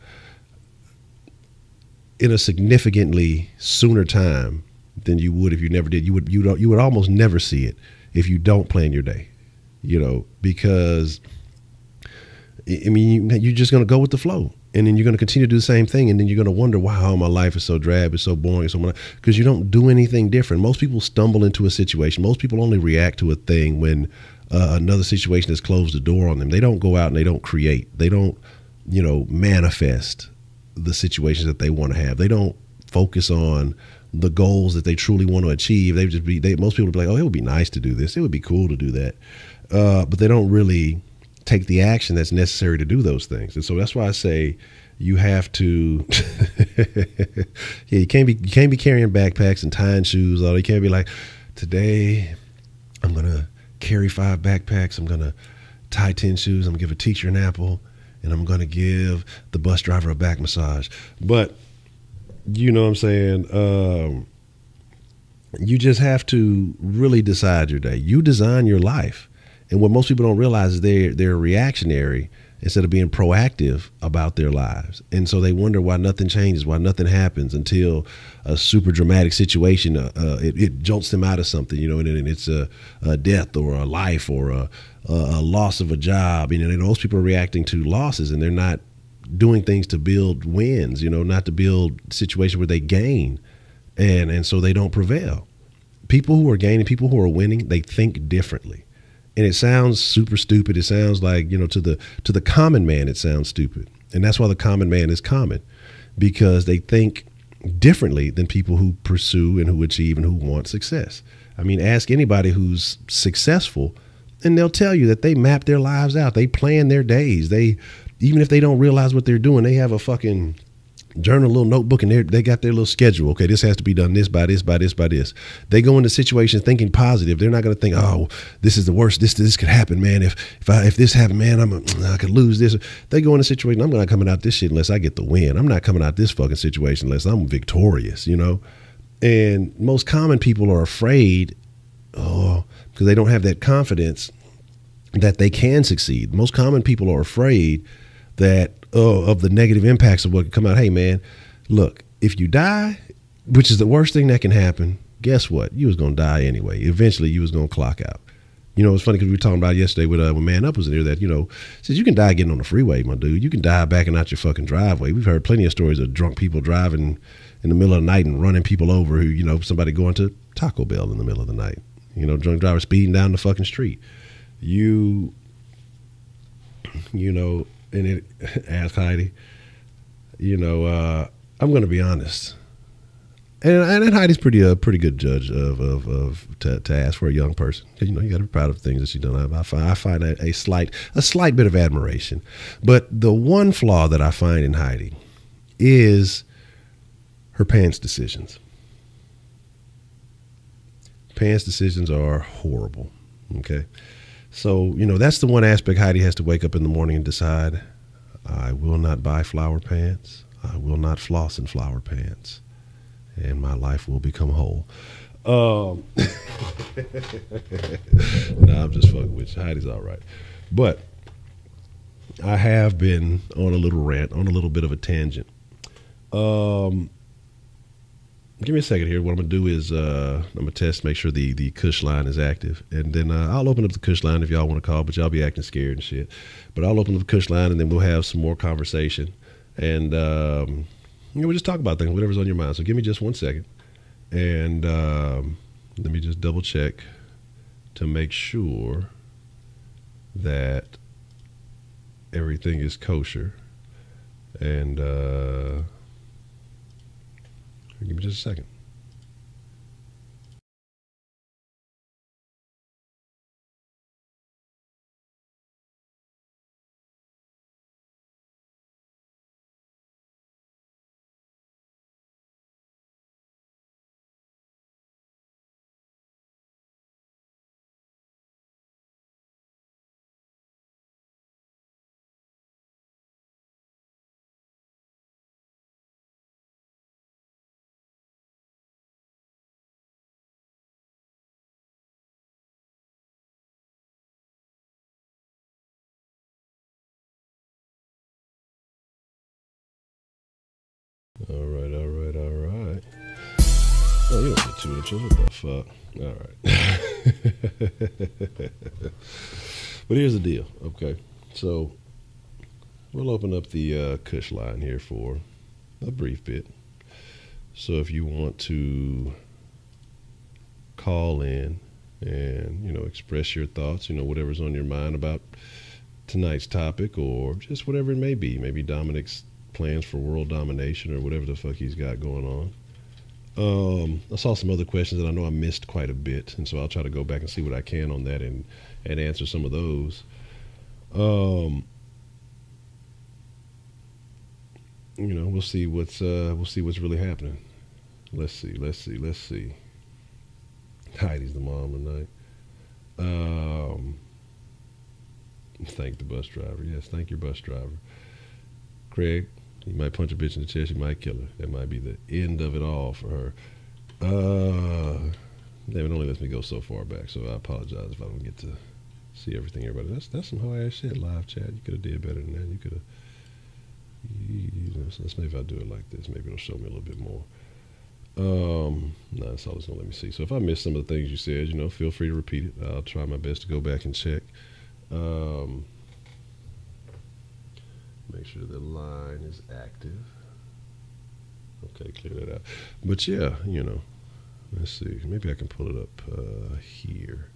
S2: in a significantly sooner time than you would if you never did. You would almost never see it if you don't plan your day, because you're just going to go with the flow, and then you're going to continue to do the same thing, and then you're going to wonder, wow, my life is so drab, it's so boring, because you don't do anything different. Most people stumble into a situation. Most people only react to a thing when another situation has closed the door on them. They don't go out and they don't create. They don't, manifest the situations that they want to have. They don't focus on the goals that they truly want to achieve. Most people would be like, oh, it would be nice to do this. It would be cool to do that. But they don't really take the action that's necessary to do those things. And so that's why I say you have to, you can't be carrying backpacks and tying shoes. Or you can't be like, today I'm going to carry 5 backpacks. I'm going to tie 10 shoes. I'm going to give a teacher an apple. And I'm going to give the bus driver a back massage. But, you know what I'm saying? You just have to really decide your day. You design your life. And what most people don't realize is they're reactionary instead of being proactive about their lives. And so they wonder why nothing changes, why nothing happens until a super dramatic situation, it jolts them out of something, and it's a death or a life or a loss of a job. And most people are reacting to losses, and they're not doing things to build wins, not to build situations where they gain, and so they don't prevail. People who are gaining, people who are winning, they think differently. And it sounds super stupid. It sounds like, to the common man, it sounds stupid. And that's why the common man is common, because they think differently than people who pursue and who achieve and who want success. I mean, ask anybody who's successful and they'll tell you that they map their lives out. They plan their days. Even if they don't realize what they're doing, they have a fucking journal, little notebook, and they got their little schedule. Okay, this has to be done this by this by this by this. They go into situations thinking positive. They're not going to think, oh, this is the worst. This could happen, man. If this happened, man, I could lose this. They go into a situation. I'm not coming out this shit unless I get the win. I'm not coming out this fucking situation unless I'm victorious. And most common people are afraid, because they don't have that confidence that they can succeed. Most common people are afraid that of the negative impacts of what could come out. Hey, man, look, if you die, which is the worst thing that can happen, guess what? You was going to die anyway. Eventually, you was going to clock out. It's funny because we were talking about yesterday when Man Up was in here that, says you can die getting on the freeway, my dude. You can die backing out your fucking driveway. We've heard plenty of stories of drunk people driving in the middle of the night and running people over who, somebody going to Taco Bell in the middle of the night. Drunk driver speeding down the fucking street. And it asked Heidi, I'm going to be honest. And Heidi's pretty good judge to ask for a young person. You got to be proud of the things that she's done. I find a slight bit of admiration. But the one flaw that I find in Heidi is her pants decisions. Pants decisions are horrible. Okay. So, that's the one aspect Heidi has to wake up in the morning and decide, I will not buy flower pants. I will not floss in flower pants. And my life will become whole. No, I'm just fucking with you. Heidi's all right. But I have been on a little rant, on a little bit of a tangent. Give me a second here. What I'm going to do is I'm going to test, make sure the Kush line is active. And then I'll open up the Kush line if y'all want to call, but y'all be acting scared and shit. But I'll open up the Kush line, and then we'll have some more conversation. And we'll just talk about things, whatever's on your mind. So give me just 1 second. And let me just double check to make sure that everything is kosher. And give me just a second. All right. Oh, you don't get 2 inches. What the fuck? All right. But here's the deal. Okay. So we'll open up the Kush line here for a brief bit. So if you want to call in and, express your thoughts, whatever's on your mind about tonight's topic or just whatever it may be. Maybe Dominic's plans for world domination or whatever the fuck he's got going on. I saw some other questions that I know I missed quite a bit, and so I'll try to go back and see what I can on that and answer some of those. We'll see what's really happening. Let's see. Heidi's the mom tonight. Thank the bus driver. Yes, thank your bus driver. Craig, you might punch a bitch in the chest, you might kill her. That might be the end of it all for her. Damn, it only lets me go so far back, so I apologize if I don't get to see everything, everybody. That's some whole ass shit, live chat. You could have did better than that. You could have, so let's maybe if I do it like this, maybe it'll show me a little bit more. No, that's all it's gonna let me see. So if I miss some of the things you said, feel free to repeat it. I'll try my best to go back and check. Make sure the line is active. Okay, clear that out. But yeah, you know, let's see. Maybe I can pull it up here.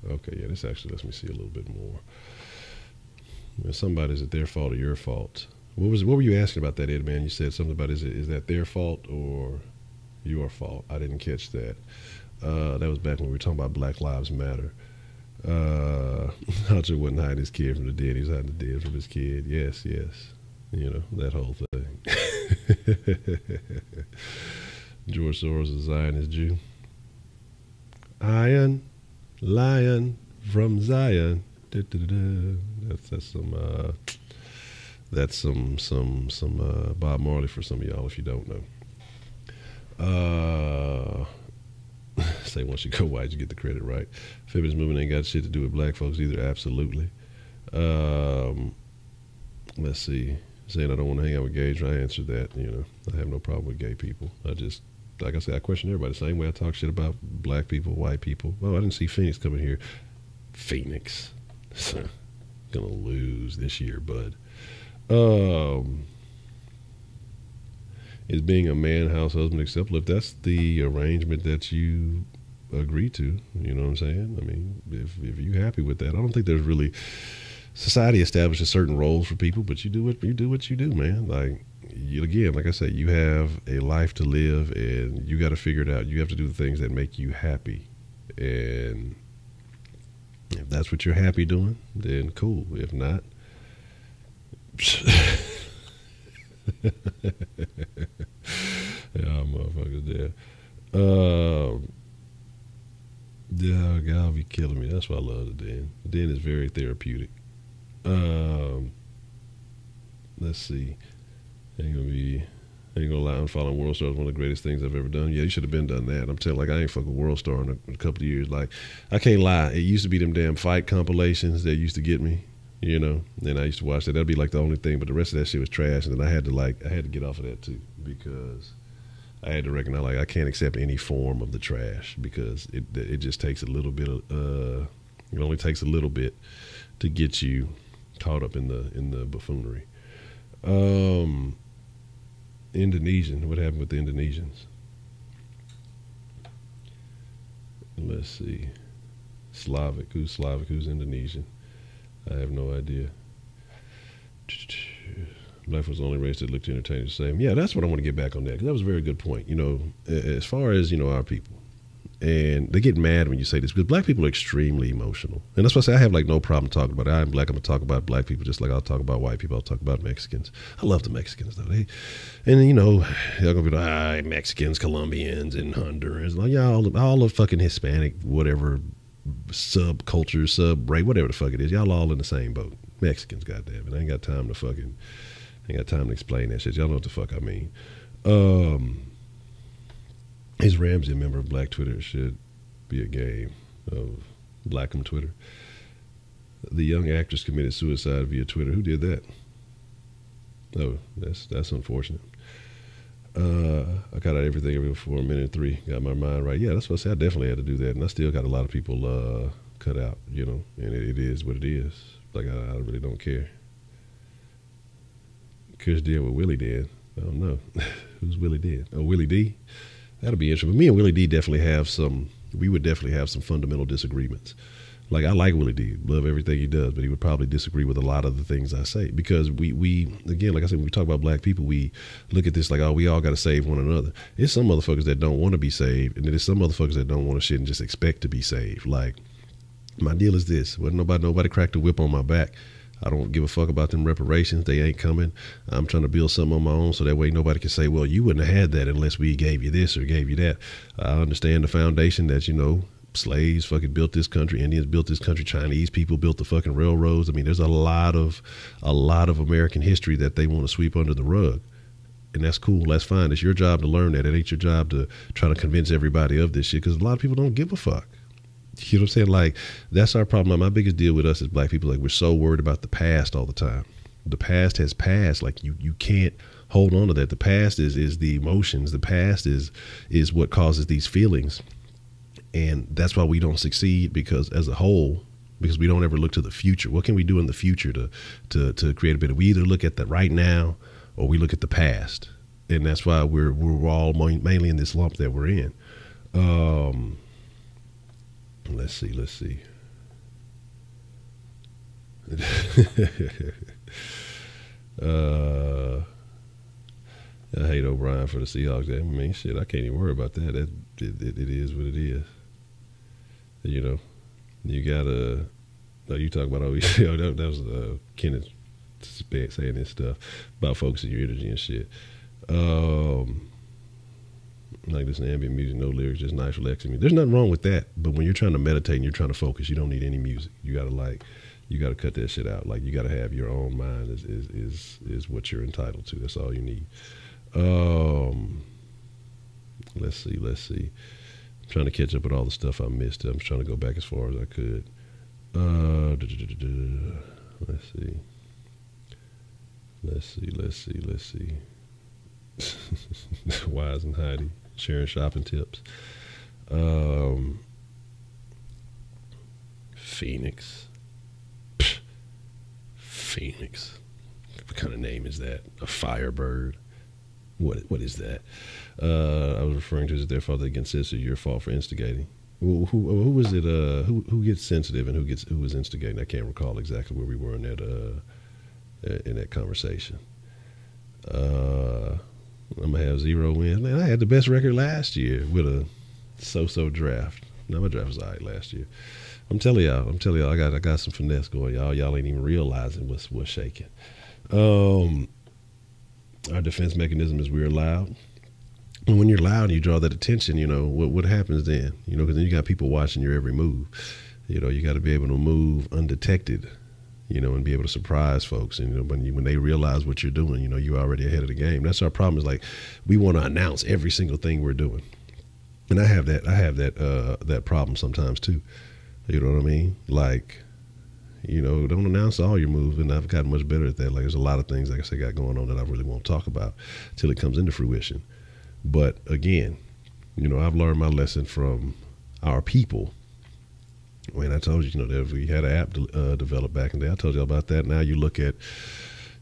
S2: Okay, yeah, this actually lets me see a little bit more. Somebody's at their fault or your fault. What were you asking about that, Ed, man? You said something about is that their fault or your fault? I didn't catch that. That was back when we were talking about Black Lives Matter. Honcho wasn't hiding his kid from the dead. He was hiding the dead from his kid. Yes, yes. You know, that whole thing. George Soros, a Zionist Jew. Iron, lion from Zion. Da, da, da, da. That's some Bob Marley for some of y'all if you don't know. Say once you go white, you get the credit, right? Feminist movement ain't got shit to do with black folks either. Absolutely. Let's see. Saying I don't want to hang out with gays. I answered that. You know, I have no problem with gay people. I just, like I said, I question everybody the same way I talk shit about black people, white people. Oh, I didn't see Phoenix coming here. Phoenix. Gonna lose this year, bud. Is being a man, house husband acceptable if that's the arrangement that you agree to? You know what I'm saying? I mean, if you're happy with that, I don't think there's really society establishes certain roles for people, but you do what you do, man. Like again, like I said, you have a life to live, and you got to figure it out. You have to do the things that make you happy, and if that's what you're happy doing, then cool. If not, yeah, motherfuckers there. Yeah, God be killing me. That's why I love the den. The den is very therapeutic. Let's see. Ain't gonna lie, I'm following World Star is one of the greatest things I've ever done. Yeah, you should have been done that. I'm telling you, like, I ain't fucking World Star in a couple of years. Like, I can't lie. It used to be them damn fight compilations that used to get me, you know. And I used to watch that. That'd be like the only thing, but the rest of that shit was trash. And then I had to get off of that too, because I had to recognize, like, I can't accept any form of the trash, because it just takes a little bit of it only takes a little bit to get you caught up in the buffoonery. Indonesian. What happened with the Indonesians? Let's see. Slavic. Who's Slavic? Who's Indonesian? I have no idea. Black was the only race that looked to entertain the same. Yeah, that's what I want to get back on that, because that was a very good point. You know, as far as, you know, our people. And they get mad when you say this, because black people are extremely emotional. And that's why I say I have like no problem talking about it. I'm black, I'm going to talk about black people just like I'll talk about white people. I'll talk about Mexicans. I love the Mexicans, though. And, you know, y'all going to be like, Mexicans, Colombians, and Hondurans. Like, y'all, all the fucking Hispanic, whatever, subculture, sub-race, whatever the fuck it is. Y'all all in the same boat. Mexicans, goddamn it. I ain't got time to explain that shit. Y'all know what the fuck I mean. Is Ramsey a member of Black Twitter? It should be a game of Blackham Twitter. The young actress committed suicide via Twitter. Who did that? Oh, that's unfortunate. I got out everything before minute 3. Got my mind right. Yeah, that's what I said. I definitely had to do that, and I still got a lot of people cut out. You know, and it is what it is. Like I really don't care. Kush did what Willie did. I don't know. Who's Willie did? Oh, Willie D. That'll be interesting. But me and Willie D we would definitely have some fundamental disagreements. Like, I like Willie D, love everything he does, but he would probably disagree with a lot of the things I say, because we again, like I said, when we talk about black people, we look at this like, oh, we all got to save one another. There's some motherfuckers that don't want to be saved, and then there's some motherfuckers that don't want to shit and just expect to be saved. Like, my deal is this: when nobody cracked a whip on my back, I don't give a fuck about them reparations. They ain't coming. I'm trying to build something on my own, so that way nobody can say, well, you wouldn't have had that unless we gave you this or gave you that. I understand the foundation that, you know, slaves fucking built this country, Indians built this country, Chinese people built the fucking railroads. I mean, there's a lot of American history that they want to sweep under the rug. And that's cool. That's fine. It's your job to learn that. It ain't your job to try to convince everybody of this shit, because a lot of people don't give a fuck. You know what I'm saying? Like, that's our problem. My biggest deal with us as black people, like, we're so worried about the past all the time. The past has passed. Like, you can't hold on to that. The past is the emotions. The past is what causes these feelings. And that's why we don't succeed, because as a whole, because we don't ever look to the future. What can we do in the future to create a better? We either look at the right now or we look at the past, and that's why we're all mainly in this lump that we're in. Let's see. I hate O'Brien for the Seahawks. I mean, shit, I can't even worry about that. It is what it is. You know, you gotta. No, you talk about that was Kenneth saying this stuff about focusing your energy and shit. Like this ambient music, no lyrics, just nice relaxing music. There's nothing wrong with that, but when you're trying to meditate and you're trying to focus, you don't need any music. You gotta cut that shit out. Like, you gotta have your own mind is what you're entitled to. That's all you need. Let's see. I'm trying to catch up with all the stuff I missed. I'm trying to go back as far as I could. Let's see. Wise and Heidi sharing shopping tips. Phoenix. What kind of name is that? A firebird? What is that? I was referring to as their fault. They consider your fault for instigating. Who was it? Who gets sensitive and who was instigating? I can't recall exactly where we were in that conversation. I'm gonna have 0 wins. Man, I had the best record last year with a so-so draft. No, my draft was all right last year. I'm telling y'all, I got some finesse going. Y'all ain't even realizing what's shaking. Our defense mechanism is we're loud. And when you're loud and you draw that attention, you know, what happens then? You know, because then you got people watching your every move. You know, you got to be able to move undetected, you know, and be able to surprise folks. And, you know, when they realize what you're doing, you know, you're already ahead of the game. That's our problem, is like, we want to announce every single thing we're doing. And I have that problem sometimes too. You know what I mean? Like, you know, don't announce all your moves. And I've gotten much better at that. Like, there's a lot of things, like I said, got going on that I really won't talk about till it comes into fruition. But again, you know, I've learned my lesson from our people. When I told you, you know, that we had an app developed back in the day, I told you about that. Now you look at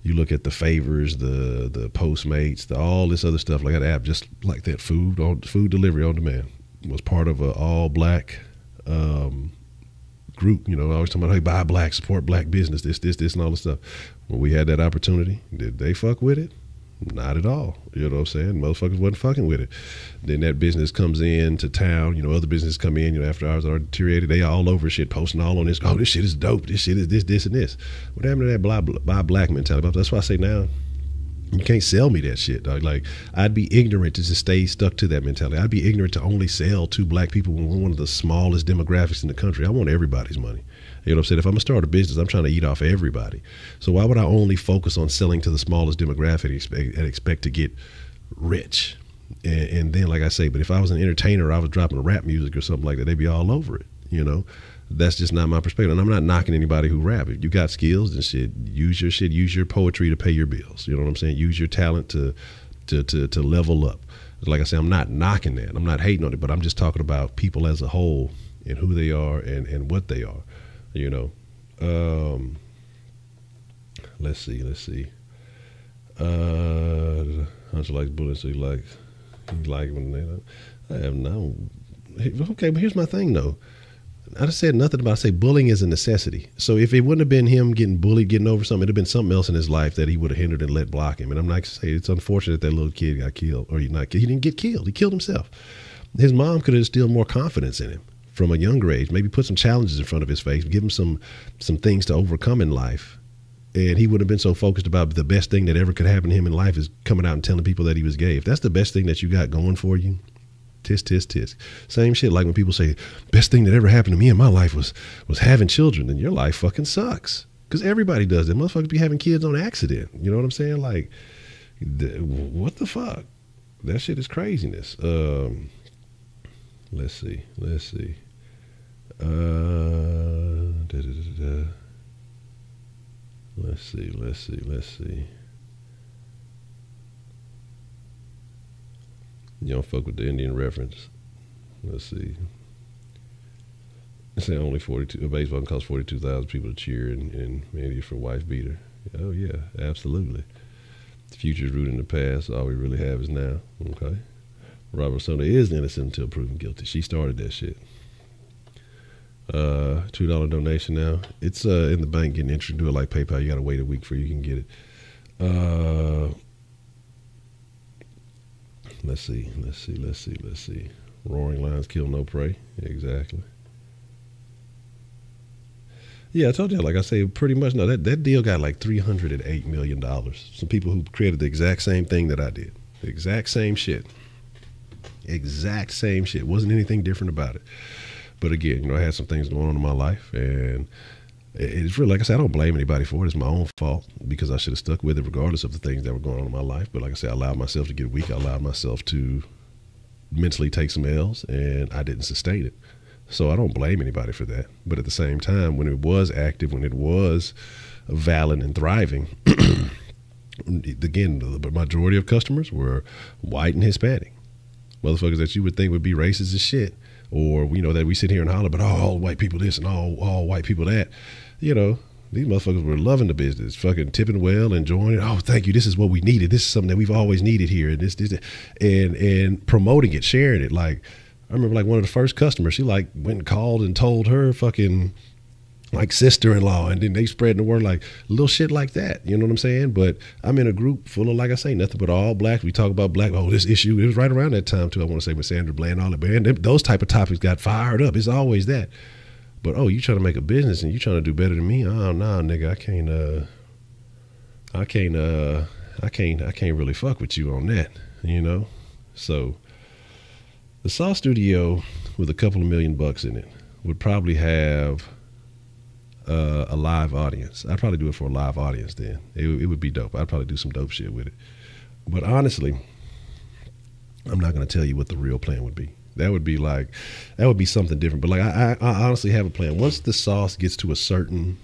S2: the favors, the Postmates, all this other stuff. Like that app, just like that, food delivery on demand was part of an all black group. You know, always talking about, hey, buy black, support black business, this, and all this stuff. When we had that opportunity, did they fuck with it? Not at all. You know what I'm saying? Motherfuckers wasn't fucking with it. Then that business comes into town, you know, other businesses come in, you know, after ours are deteriorated, they all over shit, posting all on this, oh, this shit is dope, this shit is this, and this. What happened to that buy black mentality? That's why I say now, you can't sell me that shit, dog. Like, I'd be ignorant to just stay stuck to that mentality. I'd be ignorant to only sell to black people when we're one of the smallest demographics in the country. I want everybody's money. You know what I'm saying? If I'm going to start a business, I'm trying to eat off of everybody. So why would I only focus on selling to the smallest demographic and expect to get rich? And then, like I say, but if I was an entertainer, I was dropping rap music or something like that, they'd be all over it, you know? That's just not my perspective. And I'm not knocking anybody who rap. If you got skills and shit, use your poetry to pay your bills. You know what I'm saying? Use your talent to level up. Like I say, I'm not knocking that. I'm not hating on it, but I'm just talking about people as a whole and who they are and what they are. You know, let's see. Honcho likes bullying, so he likes when they. I have no. Okay, but here's my thing though. I just said nothing about. I say bullying is a necessity. So if it wouldn't have been him getting bullied, getting over something, it'd have been something else in his life that he would have hindered and let block him. And I'm not saying it's unfortunate that little kid got killed, or he didn't get killed. He killed himself. His mom could have instilled more confidence in him from a younger age, maybe put some challenges in front of his face, give him some things to overcome in life. And he would have been so focused about the best thing that ever could happen to him in life is coming out and telling people that he was gay. If that's the best thing that you got going for you, tisk, tisk, tisk. Same shit like when people say, best thing that ever happened to me in my life was having children, then your life fucking sucks. Because everybody does that. Motherfuckers be having kids on accident. You know what I'm saying? Like, what the fuck? That shit is craziness. Let's see. Let's see. You don't fuck with the Indian reference. Let's see. Say only 42. A baseball can cost 42,000 people to cheer and maybe for wife beater. Oh yeah, absolutely. The future's rooted in the past. All we really have is now. Okay. Robert Sona is innocent until proven guilty. She started that shit. $2 donation now. It's in the bank getting interest. Do it like PayPal. You gotta wait a week before you can get it. Let's see. Roaring lions kill no prey. Exactly. Yeah, I told you, like I say, pretty much. No, that deal got like $308 million. Some people who created the exact same thing that I did. The exact same shit. Exact same shit. Wasn't anything different about it. But again, I had some things going on in my life, and it's really, like I said, I don't blame anybody for it. It's my own fault because I should have stuck with it regardless of the things that were going on in my life. But like I said, I allowed myself to get weak. I allowed myself to mentally take some L's, and I didn't sustain it. So I don't blame anybody for that. But at the same time, when it was active, when it was valid and thriving, again, the majority of customers were white and Hispanic. Motherfuckers that you would think would be racist as shit. Or, that we sit here and holler, but all white people this and all white people that. These motherfuckers were loving the business, fucking tipping well, enjoying it. Oh, thank you. This is what we needed. This is something that we've always needed here. And and promoting it, sharing it. Like, I remember like one of the first customers, she like went and called and told her fucking like sister-in-law, and then they spread the word, like little shit like that. You know what I'm saying? But I'm in a group full of, like I say, nothing but all black. We talk about black. Oh, this issue. It was right around that time too. I want to say with Sandra Bland, all that. But those type of topics got fired up. It's always that. But you trying to make a business and you trying to do better than me? Oh no, nigga, I can't really fuck with you on that. So the Saw Studio with a couple of $1 million in it would probably have a live audience. I'd probably do it for a live audience then. It would be dope. I'd probably do some dope shit with it. But honestly, I'm not going to tell you what the real plan would be. That would be something different. But like I honestly have a plan. Once the sauce gets to a certain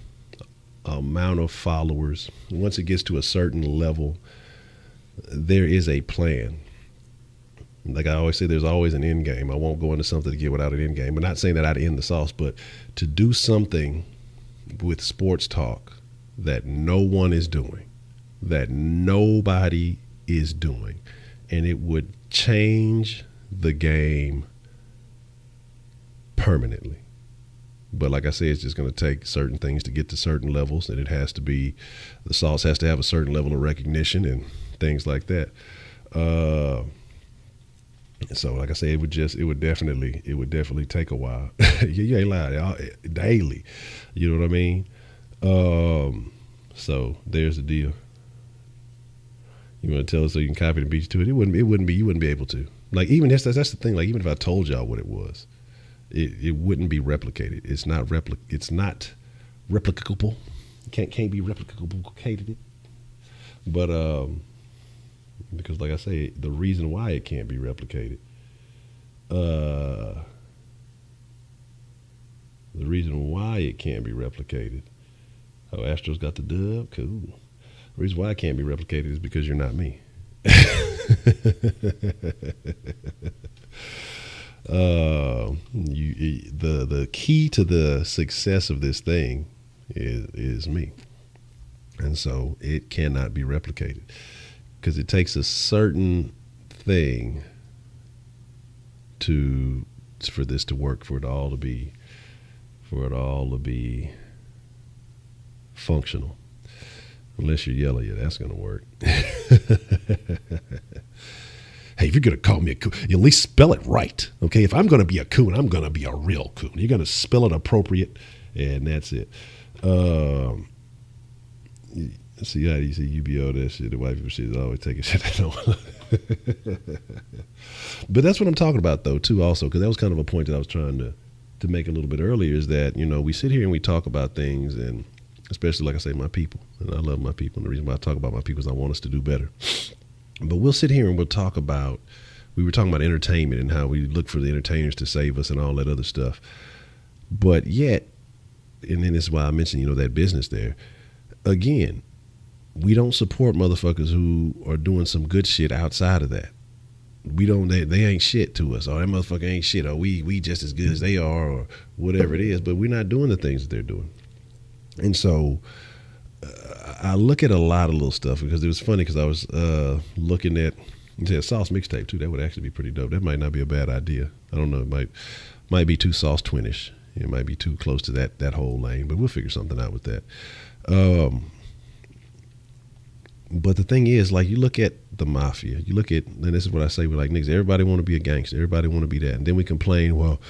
S2: amount of followers, once it gets to a certain level, there is a plan. Like I always say, there's always an end game. I won't go into something to get without an end game. I'm not saying that I'd end the sauce, but to do something with sports talk that no one is doing, that nobody is doing, and it would change the game permanently. But like I said, it's just going to take certain things to get to certain levels, and the sauce has to have a certain level of recognition and things like that. So like I say, it would definitely take a while. You ain't lying. Daily. You know what I mean? So there's the deal. You want to tell us so you can copy and beat you to it? You wouldn't be able to. Like, even that's the thing. Like, even if I told y'all what it was, it wouldn't be replicated. It's not replicable. Can't be replicable. But because like I say, the reason why it can't be replicated, Astros got the dub. Cool. The reason why it can't be replicated is because you're not me. The key to the success of this thing is me, and so it cannot be replicated because it takes a certain thing for this to work, for it all to be functional. Unless you're yellow, yeah, that's gonna work. Hey, if you're going to call me a coon, you at least spell it right, okay? If I'm going to be a coon, I'm going to be a real coon. You're going to spell it appropriate, and that's it. See how you see UBO, that shit, the white people shit is always taking shit. But that's what I'm talking about, though, too, also, because that was kind of a point that I was trying to make a little bit earlier, is that, we sit here and we talk about things, and especially, like I say, my people, and I love my people, and the reason why I talk about my people is I want us to do better. But we'll sit here and we'll talk about, we were talking about entertainment and how we look for the entertainers to save us and all that other stuff. But yet, and then this is why I mentioned, that business there. Again, we don't support motherfuckers who are doing some good shit outside of that. we don't, they ain't shit to us, or that motherfucker ain't shit, or we just as good as they are, or whatever it is. But we're not doing the things that they're doing. And so I look at a lot of little stuff, because it was funny, because I was looking at, you said Sauce mixtape too. That would actually be pretty dope. That might not be a bad idea. I don't know. It might be too Sauce twinish. It might be too close to that whole lane, but we'll figure something out with that. But the thing is, like, you look at the mafia, you look at, and this is what I say, we're like, niggas, everybody want to be a gangster, everybody want to be that, and then we complain, well,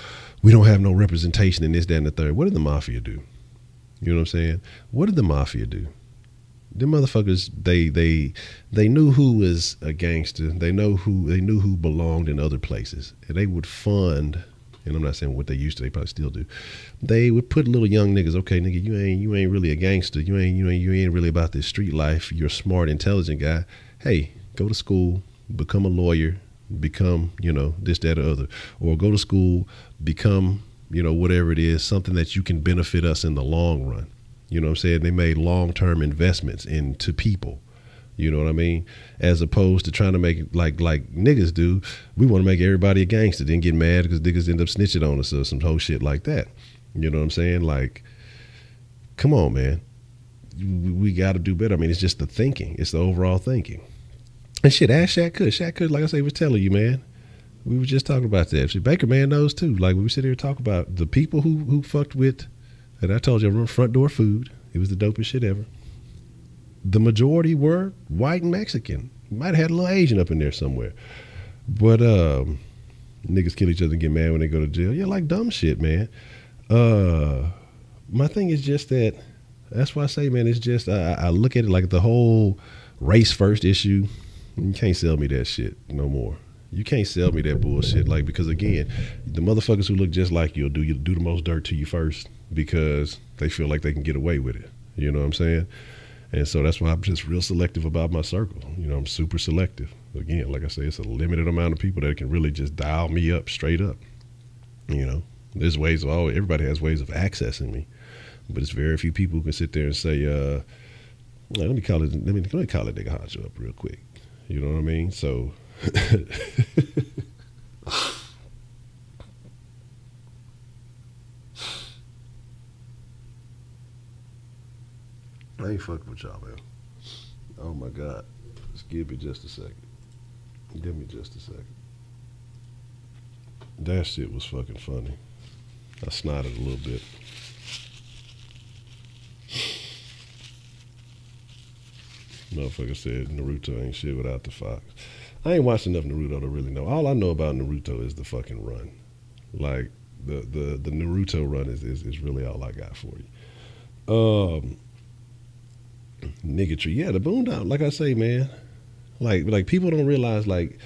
S2: we don't have no representation in this, that, and the third. What did the mafia do? You know what I'm saying? What did the mafia do? Them motherfuckers, they knew who was a gangster. They knew who belonged in other places, and they would fund. And I'm not saying what they used to, they probably still do. They would put little young niggas, okay, nigga, you ain't really a gangster. You ain't really about this street life. You're a smart, intelligent guy. Hey, go to school, become a lawyer, become, this, that, or other. Or go to school, become, whatever it is, something that you can benefit us in the long run. You know what I'm saying? They made long-term investments into people. You know what I mean? As opposed to trying to make it like niggas do. We want to make everybody a gangster, then get mad because niggas end up snitching on us or some whole shit like that. You know what I'm saying? Like, come on, man. We got to do better. I mean, it's just the thinking. It's the overall thinking. And shit, ask Shaq Kush. Shaq Kush, like I say, was telling you, man. We were just talking about that. Shit, Baker Man knows too. Like, we sit here and talk about the people who fucked with, and I told you, I remember Front Door Food. It was the dopest shit ever. The majority were white and Mexican. Might have had a little Asian up in there somewhere. But niggas kill each other and get mad when they go to jail. Yeah, like dumb shit, man. My thing is just that's why I say, man, it's just, I look at it like the whole race first issue. You can't sell me that shit no more. You can't sell me that bullshit. Like, because again, the motherfuckers who look just like you do the most dirt to you first because they feel like they can get away with it. You know what I'm saying? And so that's why I'm just real selective about my circle. I'm super selective. Again, like I say, it's a limited amount of people that can really just dial me up straight up. There's ways of everybody has ways of accessing me, but it's very few people who can sit there and say, let me call it nigga Honcho up real quick. You know what I mean? So I ain't fucking with y'all, man. Oh my God. Just give me just a second. Give me just a second. That shit was fucking funny. I snotted a little bit. Motherfucker said Naruto ain't shit without the fox. I ain't watched enough Naruto to really know. All I know about Naruto is the fucking run. Like the Naruto run is really all I got for you. Niggatry, yeah, the Boondock. Like I say, man, like people don't realize, like,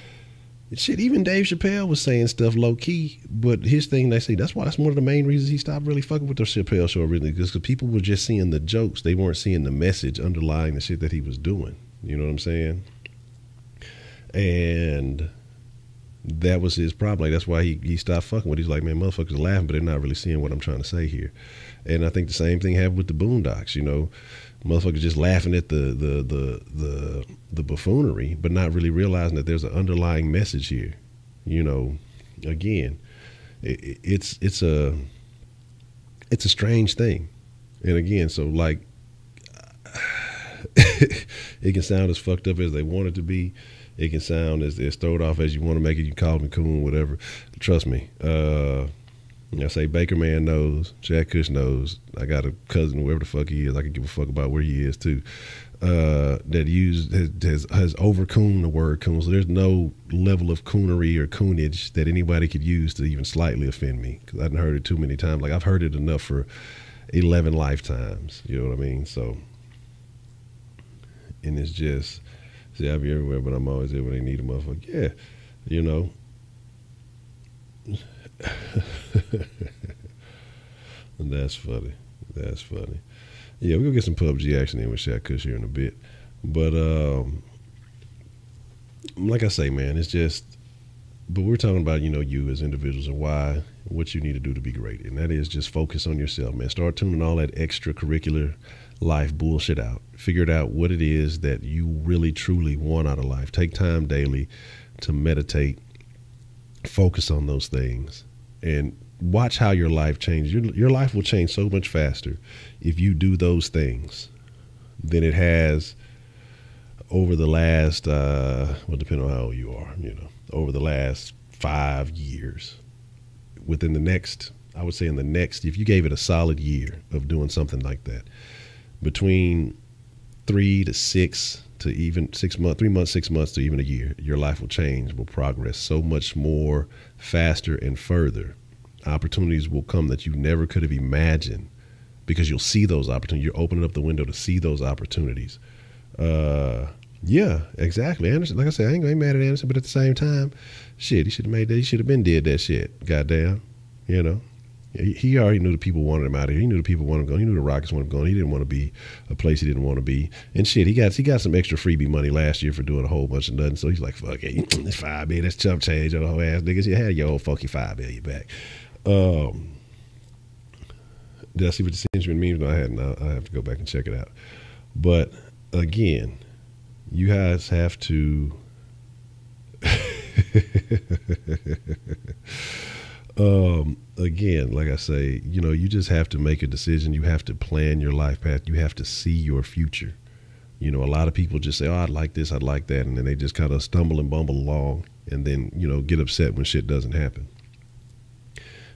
S2: shit. Even Dave Chappelle was saying stuff low key, but his thing, they say that's one of the main reasons he stopped really fucking with the Chappelle show originally, because people were just seeing the jokes, they weren't seeing the message underlying the shit that he was doing. You know what I'm saying? And that was his problem. Like, that's why he stopped fucking with it. He's like, man, motherfuckers are laughing, but they're not really seeing what I'm trying to say here. And I think the same thing happened with the Boondocks. Motherfuckers just laughing at the buffoonery, but not really realizing that there's an underlying message here. Again, it's a strange thing. And again, so like, it can sound as fucked up as they want it to be. It can sound as throwed off as you want to make it. You call me coon, whatever. Trust me. I say Baker Man knows. Shaq Kush knows. I got a cousin, whoever the fuck he is. I can give a fuck about where he is too. That has over cooned the word coon. So there's no level of coonery or coonage that anybody could use to even slightly offend me, because I've heard it too many times. Like, I've heard it enough for 11 lifetimes. You know what I mean? So, and it's just, see, I be everywhere, but I'm always there when they need a motherfucker. Yeah, And that's funny. That's funny. Yeah, we're gonna get some PUBG action in with Shaq Kush here in a bit. But like I say, man, it's just, but we're talking about, you as individuals and what you need to do to be great. And that is just focus on yourself, man. Start tuning all that extracurricular life bullshit out. Figure it out what it is that you really truly want out of life. Take time daily to meditate, focus on those things, and watch how your life changes. Your life will change so much faster if you do those things than it has over the last, well, depending on how old you are, over the last 5 years. Within the next, I would say in the next, if you gave it a solid year of doing something like that, between 3 to 6 to even 6 months, 3 months, 6 months to even a year, your life will change, will progress so much more faster and further. Opportunities will come that you never could have imagined because you'll see those opportunities. You're opening up the window to see those opportunities. Yeah, exactly. Anderson, like I said, I ain't mad at Anderson, but at the same time, shit, he should have made that. He should have been did that shit. Goddamn, He already knew the people wanted him out of here. He knew the people wanted him gone. He knew the Rockets wanted him gone. He didn't want to be a place he didn't want to be. And shit, he got some extra freebie money last year for doing a whole bunch of nothing. So he's like, fuck it, it's $5 million. That's chump change on the whole ass niggas. You had your old funky $5 million back. Did I see what the Cinnamon memes? No, I hadn't. I have to go back and check it out. But again, you guys have to. Again, like I say, you just have to make a decision. You have to plan your life path. You have to see your future. A lot of people just say, oh, I'd like this, I'd like that. And then they just kind of stumble and bumble along and then, get upset when shit doesn't happen.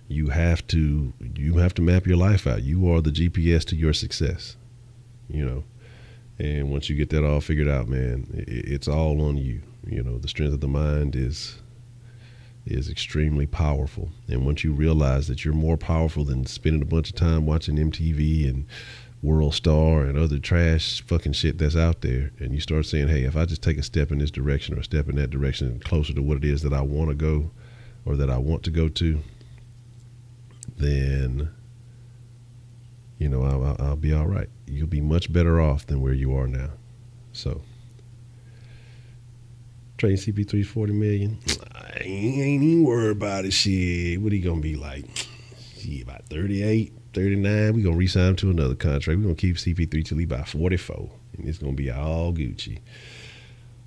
S2: You have to map your life out. You are the GPS to your success, and once you get that all figured out, man, it's all on you. The strength of the mind is extremely powerful. And once you realize that you're more powerful than spending a bunch of time watching MTV and World Star and other trash fucking shit that's out there, and you start saying, hey, if I just take a step in this direction or a step in that direction closer to what it is that I want to go or that I want to go to, then, I'll be all right. You'll be much better off than where you are now. So, trading CP3's $40 million. I ain't even worried about it. Shit, what he gonna be like? Shit, about 38, 39. We gonna re-sign him to another contract. We gonna keep CP3 till he about 44, and it's gonna be all Gucci.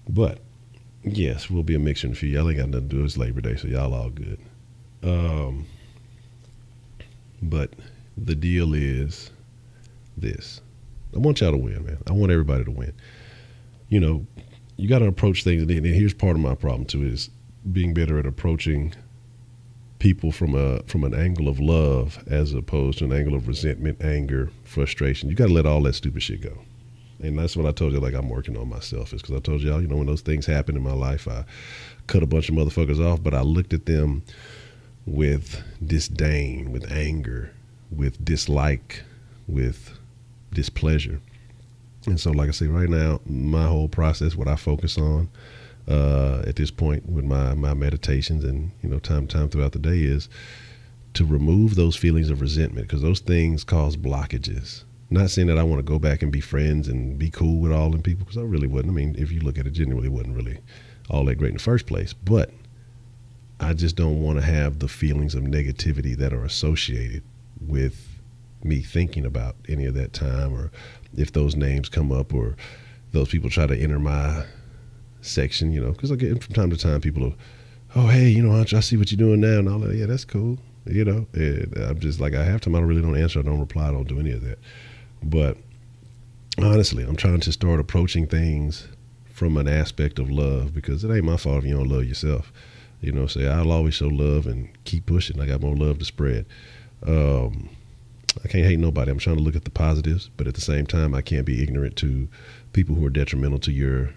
S2: But yes, we'll be a mixture in a few. Y'all ain't got nothing to do. It's Labor Day, so y'all all good. But the deal is this. I want y'all to win, man. I want everybody to win. You got to approach things, and here's part of my problem too, is being better at approaching people from an angle of love as opposed to an angle of resentment, anger, frustration. You got to let all that stupid shit go. And that's what I told you, like I'm working on myself, is because I told y'all, when those things happen in my life, I cut a bunch of motherfuckers off, but I looked at them with disdain, with anger, with dislike, with displeasure. And so, like I say, right now, my whole process, what I focus on at this point with my meditations and, time throughout the day is to remove those feelings of resentment, because those things cause blockages. Not saying that I want to go back and be friends and be cool with all them people, because I really wouldn't. I mean, if you look at it, genuinely wasn't really all that great in the first place. But I just don't want to have the feelings of negativity that are associated with me thinking about any of that time, or if those names come up or those people try to enter my section, because I get from time to time people will, oh, hey, Honcho, I see what you're doing now. And all that. Yeah, that's cool. And I'm just like, I have time. I really don't answer. I don't reply. I don't do any of that. But honestly, I'm trying to start approaching things from an aspect of love, because it ain't my fault if you don't love yourself. Say I'll always show love and keep pushing. I got more love to spread. I can't hate nobody. I'm trying to look at the positives, but at the same time, I can't be ignorant to people who are detrimental to your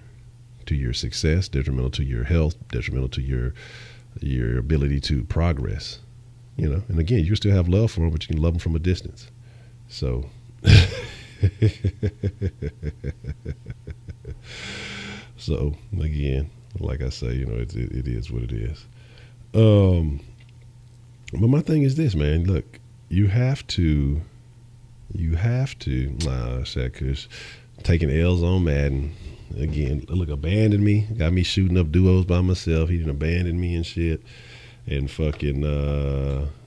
S2: success, detrimental to your health, detrimental to your ability to progress. And again, you can still have love for them, but you can love them from a distance. So, again, like I say, it is what it is. But my thing is this, man. Look, you have to. Kush, taking L's on Madden again. Look, abandoned me. Got me shooting up duos by myself. He didn't abandon me and shit. And fucking,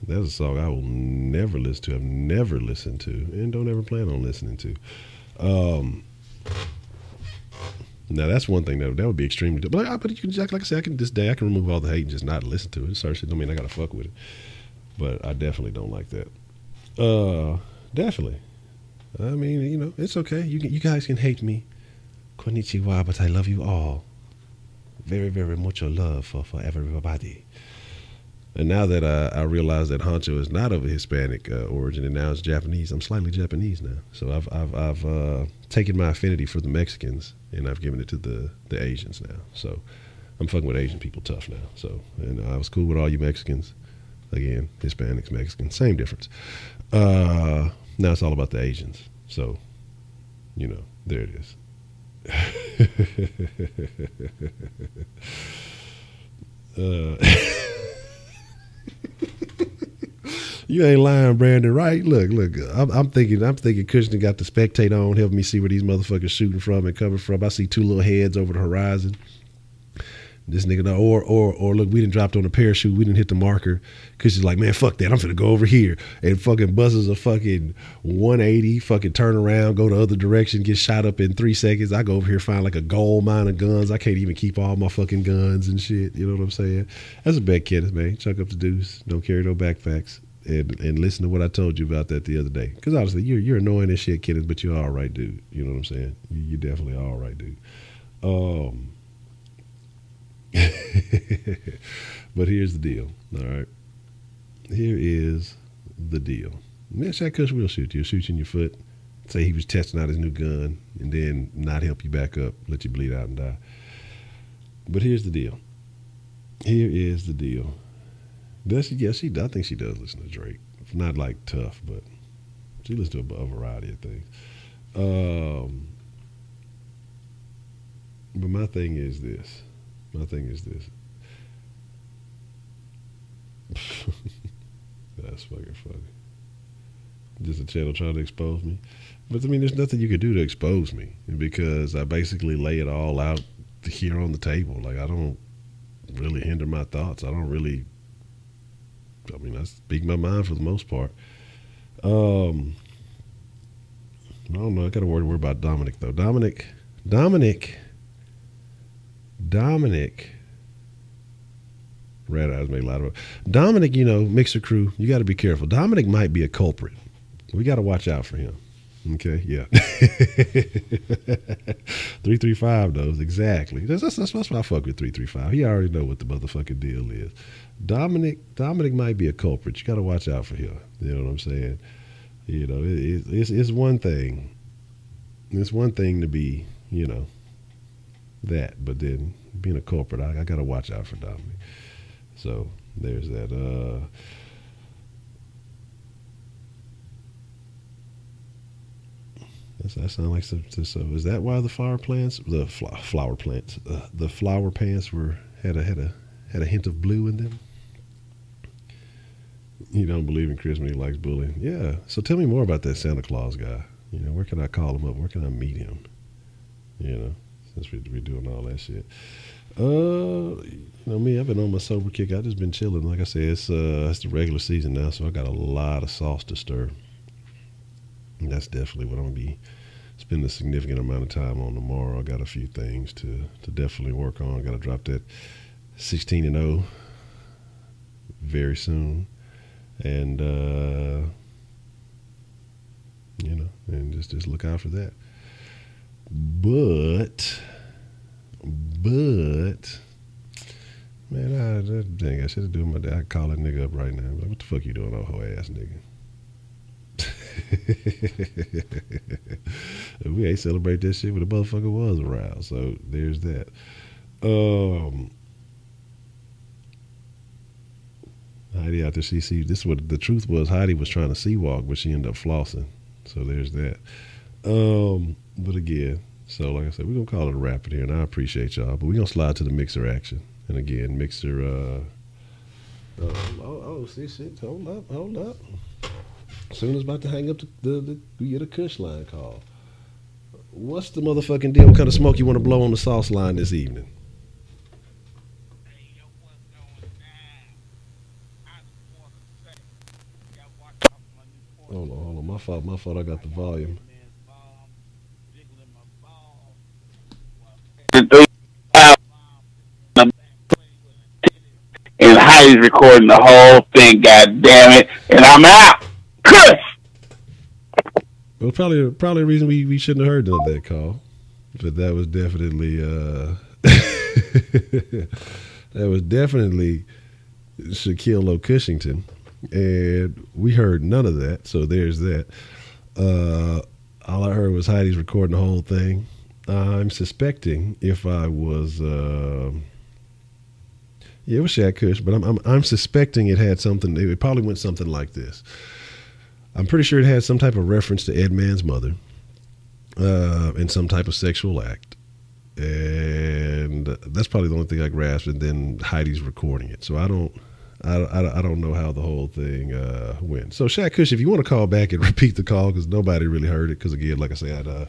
S2: that's a song I will never listen to. I've never listened to, and don't ever plan on listening to. Now that's one thing that would be extremely. But you can like I said, I can this day I can remove all the hate and just not listen to it. Certainly don't mean I gotta fuck with it, but I definitely don't like that. Definitely. I mean, you know, it's okay. You guys can hate me, konnichiwa, but I love you all. Very, very much love for everybody. And now that I realize that Honcho is not of a Hispanic origin and now it's Japanese, I'm slightly Japanese now. So I've taken my affinity for the Mexicans and I've given it to the Asians now. So I'm fucking with Asian people tough now. So and I was cool with all you Mexicans. Again, Hispanics, Mexicans, same difference. Now it's all about the Asians. So, you know, there it is. You ain't lying, Brandon, right? Look, I'm thinking Kush got the spectator on, helping me see where these motherfuckers shooting from and coming from. I see two little heads over the horizon. This nigga, or look, we didn't dropped on a parachute, we didn't hit the marker. Kush is like, man, fuck that, I'm finna go over here. And fucking buzzes a fucking 180, fucking turn around, go the other direction, get shot up in 3 seconds. I go over here, find like a gold mine of guns. I can't even keep all my fucking guns and shit. You know what I'm saying? That's a bet, Kenneth, man. Chuck up the deuce, don't carry no backpacks. And listen to what I told you about that the other day. Because honestly, you're annoying as shit, Kenneth, but you're all right, dude. You know what I'm saying? You definitely all right, dude. But here's the deal. All right. Here is the deal. Man, Shaq Kush will shoot you. Shoot you in your foot. Say he was testing out his new gun and then not help you back up, let you bleed out and die. But here's the deal. Here is the deal. Does she? Yes, I think she does listen to Drake. Not like tough, but she listens to a variety of things. But my thing is this. That's fucking funny. Just a channel trying to expose me. But I mean, there's nothing you could do to expose me because I basically lay it all out here on the table. Like, I don't really hinder my thoughts. I speak my mind for the most part. I don't know. I got to worry about Dominic, though. Dominic. Red eyes make a lot of. Dominic, you know, Mixer Crew, you got to be careful. Dominic might be a culprit. We got to watch out for him. Okay, yeah. 335 knows exactly. That's why I fuck with 335. He already know what the motherfucking deal is. Dominic might be a culprit. You got to watch out for him. You know what I'm saying? You know, it's one thing. It's one thing to be, you know, that, but then being a culprit, I got to watch out for Dominic. So there's that. That sounds like so. Is that why the flower pants were had a hint of blue in them? You don't believe in Christmas? He likes bullying. Yeah. So tell me more about that Santa Claus guy. You know, where can I call him up? Where can I meet him? You know, since we're doing all that shit. You know me, I've been on my sober kick. I've just been chilling. Like I said, it's the regular season now, so I got a lot of sauce to stir. And that's definitely what I'm gonna be spending a significant amount of time on tomorrow. I got a few things to definitely work on. I got to drop that 16-0 very soon, and you know, and just look out for that. But man, dang, I should have done my day. I call that nigga up right now. Like, what the fuck you doing, old hoe ass nigga? We ain't celebrate that shit when the motherfucker was around. So there's that. Heidi out there, this is what the truth was. Heidi was trying to sea walk, but she ended up flossing. So there's that. But again, so like I said, we're gonna call it a wrap in here, and I appreciate y'all. But we're gonna slide to the Mixer action. And again, Mixer. See shit. Hold up. Soon as about to hang up we get a Kush line call. What's the motherfucking deal? What kind of smoke you want to blow on the sauce line this evening? Hold on. My fault. I got the volume.
S3: And Heidi's recording the whole thing, god damn it. And I'm out. Kush!
S2: Well, probably a reason we shouldn't have heard none of that call. But that was definitely that was definitely Shaquille O'Cushington. And we heard none of that, so there's that. All I heard was Heidi's recording the whole thing. I'm suspecting if I was it was Shaq Kush, but I'm suspecting it had something. It probably went something like this. I'm pretty sure it had some type of reference to Ed Man's mother, and some type of sexual act, and that's probably the only thing I grasped. And then Heidi's recording it, so I don't know how the whole thing went. So Shaq Kush, if you want to call back and repeat the call, because nobody really heard it, because again, like I said, I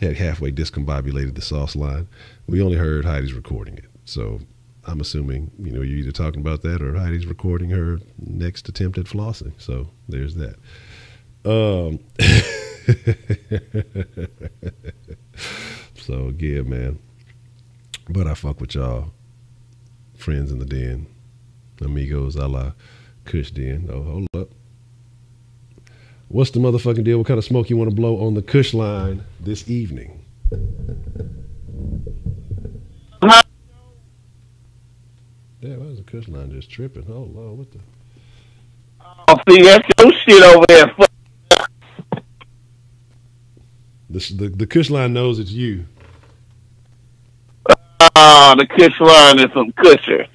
S2: had halfway discombobulated the sauce line. We only heard Heidi's recording it, so I'm assuming, you're either talking about that or Heidi's recording her next attempt at flossing. So there's that. So again, man, but I fuck with y'all, friends in the den, amigos a la Kush Den. Oh, hold up. What's the motherfucking deal? What kind of smoke you want to blow on the Kush line this evening? Yeah, why is the Kush line just tripping? Oh, Lord, what the?
S3: Oh, see, that's your shit over there.
S2: The Kush line knows it's you.
S3: The Kush line is some Kusher.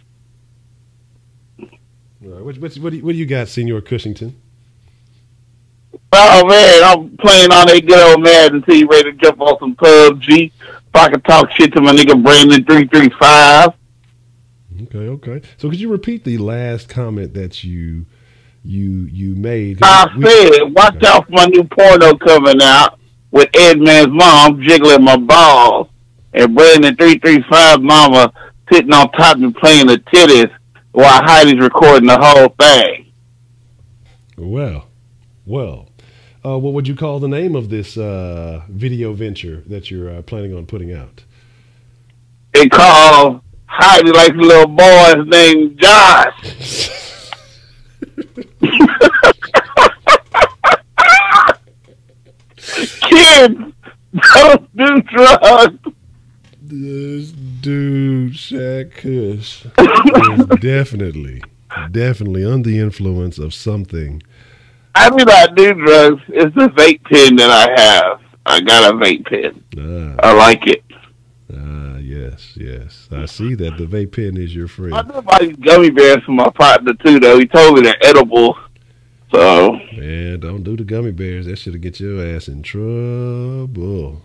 S2: All right, what do you got, Senor Cushington?
S3: Oh, man, I'm playing all that good old Madden until you ready to jump on some PUBG. If I can talk shit to my nigga Brandon 335.
S2: Okay. So could you repeat the last comment that you made?
S3: I said, watch out for my new porno coming out with Edman's mom jiggling my balls and Brandon 335 mama sitting on top and playing the titties while Heidi's recording the whole thing.
S2: Well, what would you call the name of this video venture that you're planning on putting out?
S3: It called Heidi like a little boy's named Josh. Kids, don't do drugs.
S2: This dude, Shaq Kush, is definitely under the influence of something.
S3: I do not do drugs. It's the vape pen that I have. I got a vape pen. I like it.
S2: Yes. I see that the vape pen is your friend.
S3: I know about these gummy bears from my partner too, though. He told me they're edible. So,
S2: man, don't do the gummy bears. That should get your ass in trouble.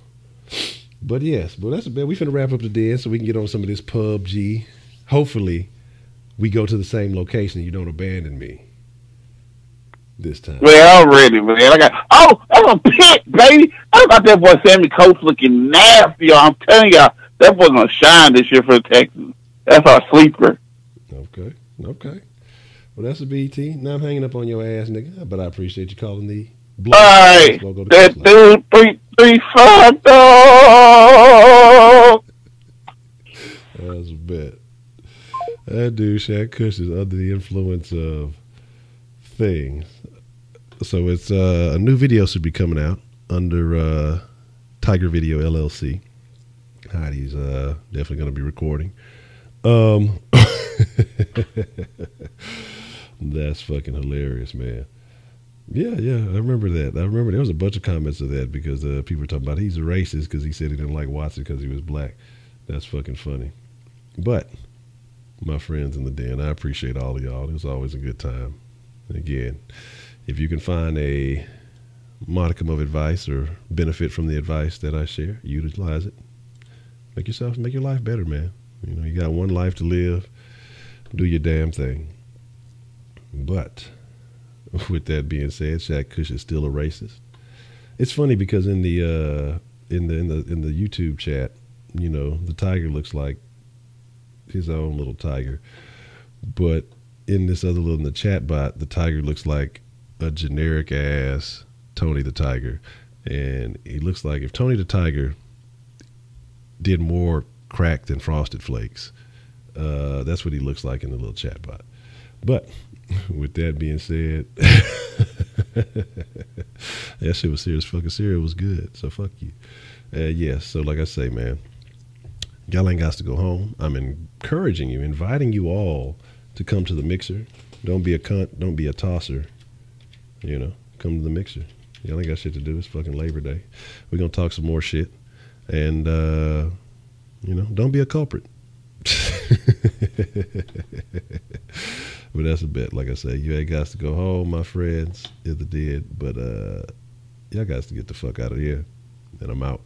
S2: But yes, that's a bit. We finna wrap up the den so we can get on some of this PUBG. Hopefully, we go to the same location and you don't abandon me this time.
S3: Well, already, man. That's a pit, baby. I got that boy Sammy Coates looking nasty, y'all. I'm telling y'all, that boy's gonna shine this year for the Texans. That's our sleeper.
S2: Okay. Well, that's a BT. Now I'm hanging up on your ass, nigga. But I appreciate you calling the block.
S3: All right, that dude 335 dog.
S2: That's a bet. That dude Shaq Kush is under the influence of things. So it's a new video should be coming out under Tiger Video LLC. Heidi's definitely going to be recording. That's fucking hilarious, man. Yeah, I remember that. I remember there was a bunch of comments of that because people were talking about he's a racist because he said he didn't like Watson because he was black. That's fucking funny. But my friends in the den, I appreciate all of y'all. It was always a good time. And again, if you can find a modicum of advice or benefit from the advice that I share, utilize it. Make your life better, man. You got one life to live. Do your damn thing. But with that being said, Shaq Kush is still a racist. It's funny because in the YouTube chat, the tiger looks like his own little tiger, but in the chat bot, the tiger looks like a generic ass Tony the Tiger, and he looks like if Tony the Tiger did more cracked and frosted flakes. That's what he looks like in the little chat bot. But with that being said, that shit was serious. Fucking cereal was good. So fuck you. Yes. So like I say, man, y'all ain't got to go home. I'm encouraging you, inviting you all to come to the mixer. Don't be a cunt. Don't be a tosser. You know, come to the mixer. Y'all ain't got shit to do. It's fucking Labor Day. We're going to talk some more shit. And, you know, don't be a culprit. But that's a bet. Like I say, you ain't got to go home, my friends, if they did. But y'all got to get the fuck out of here. And I'm out.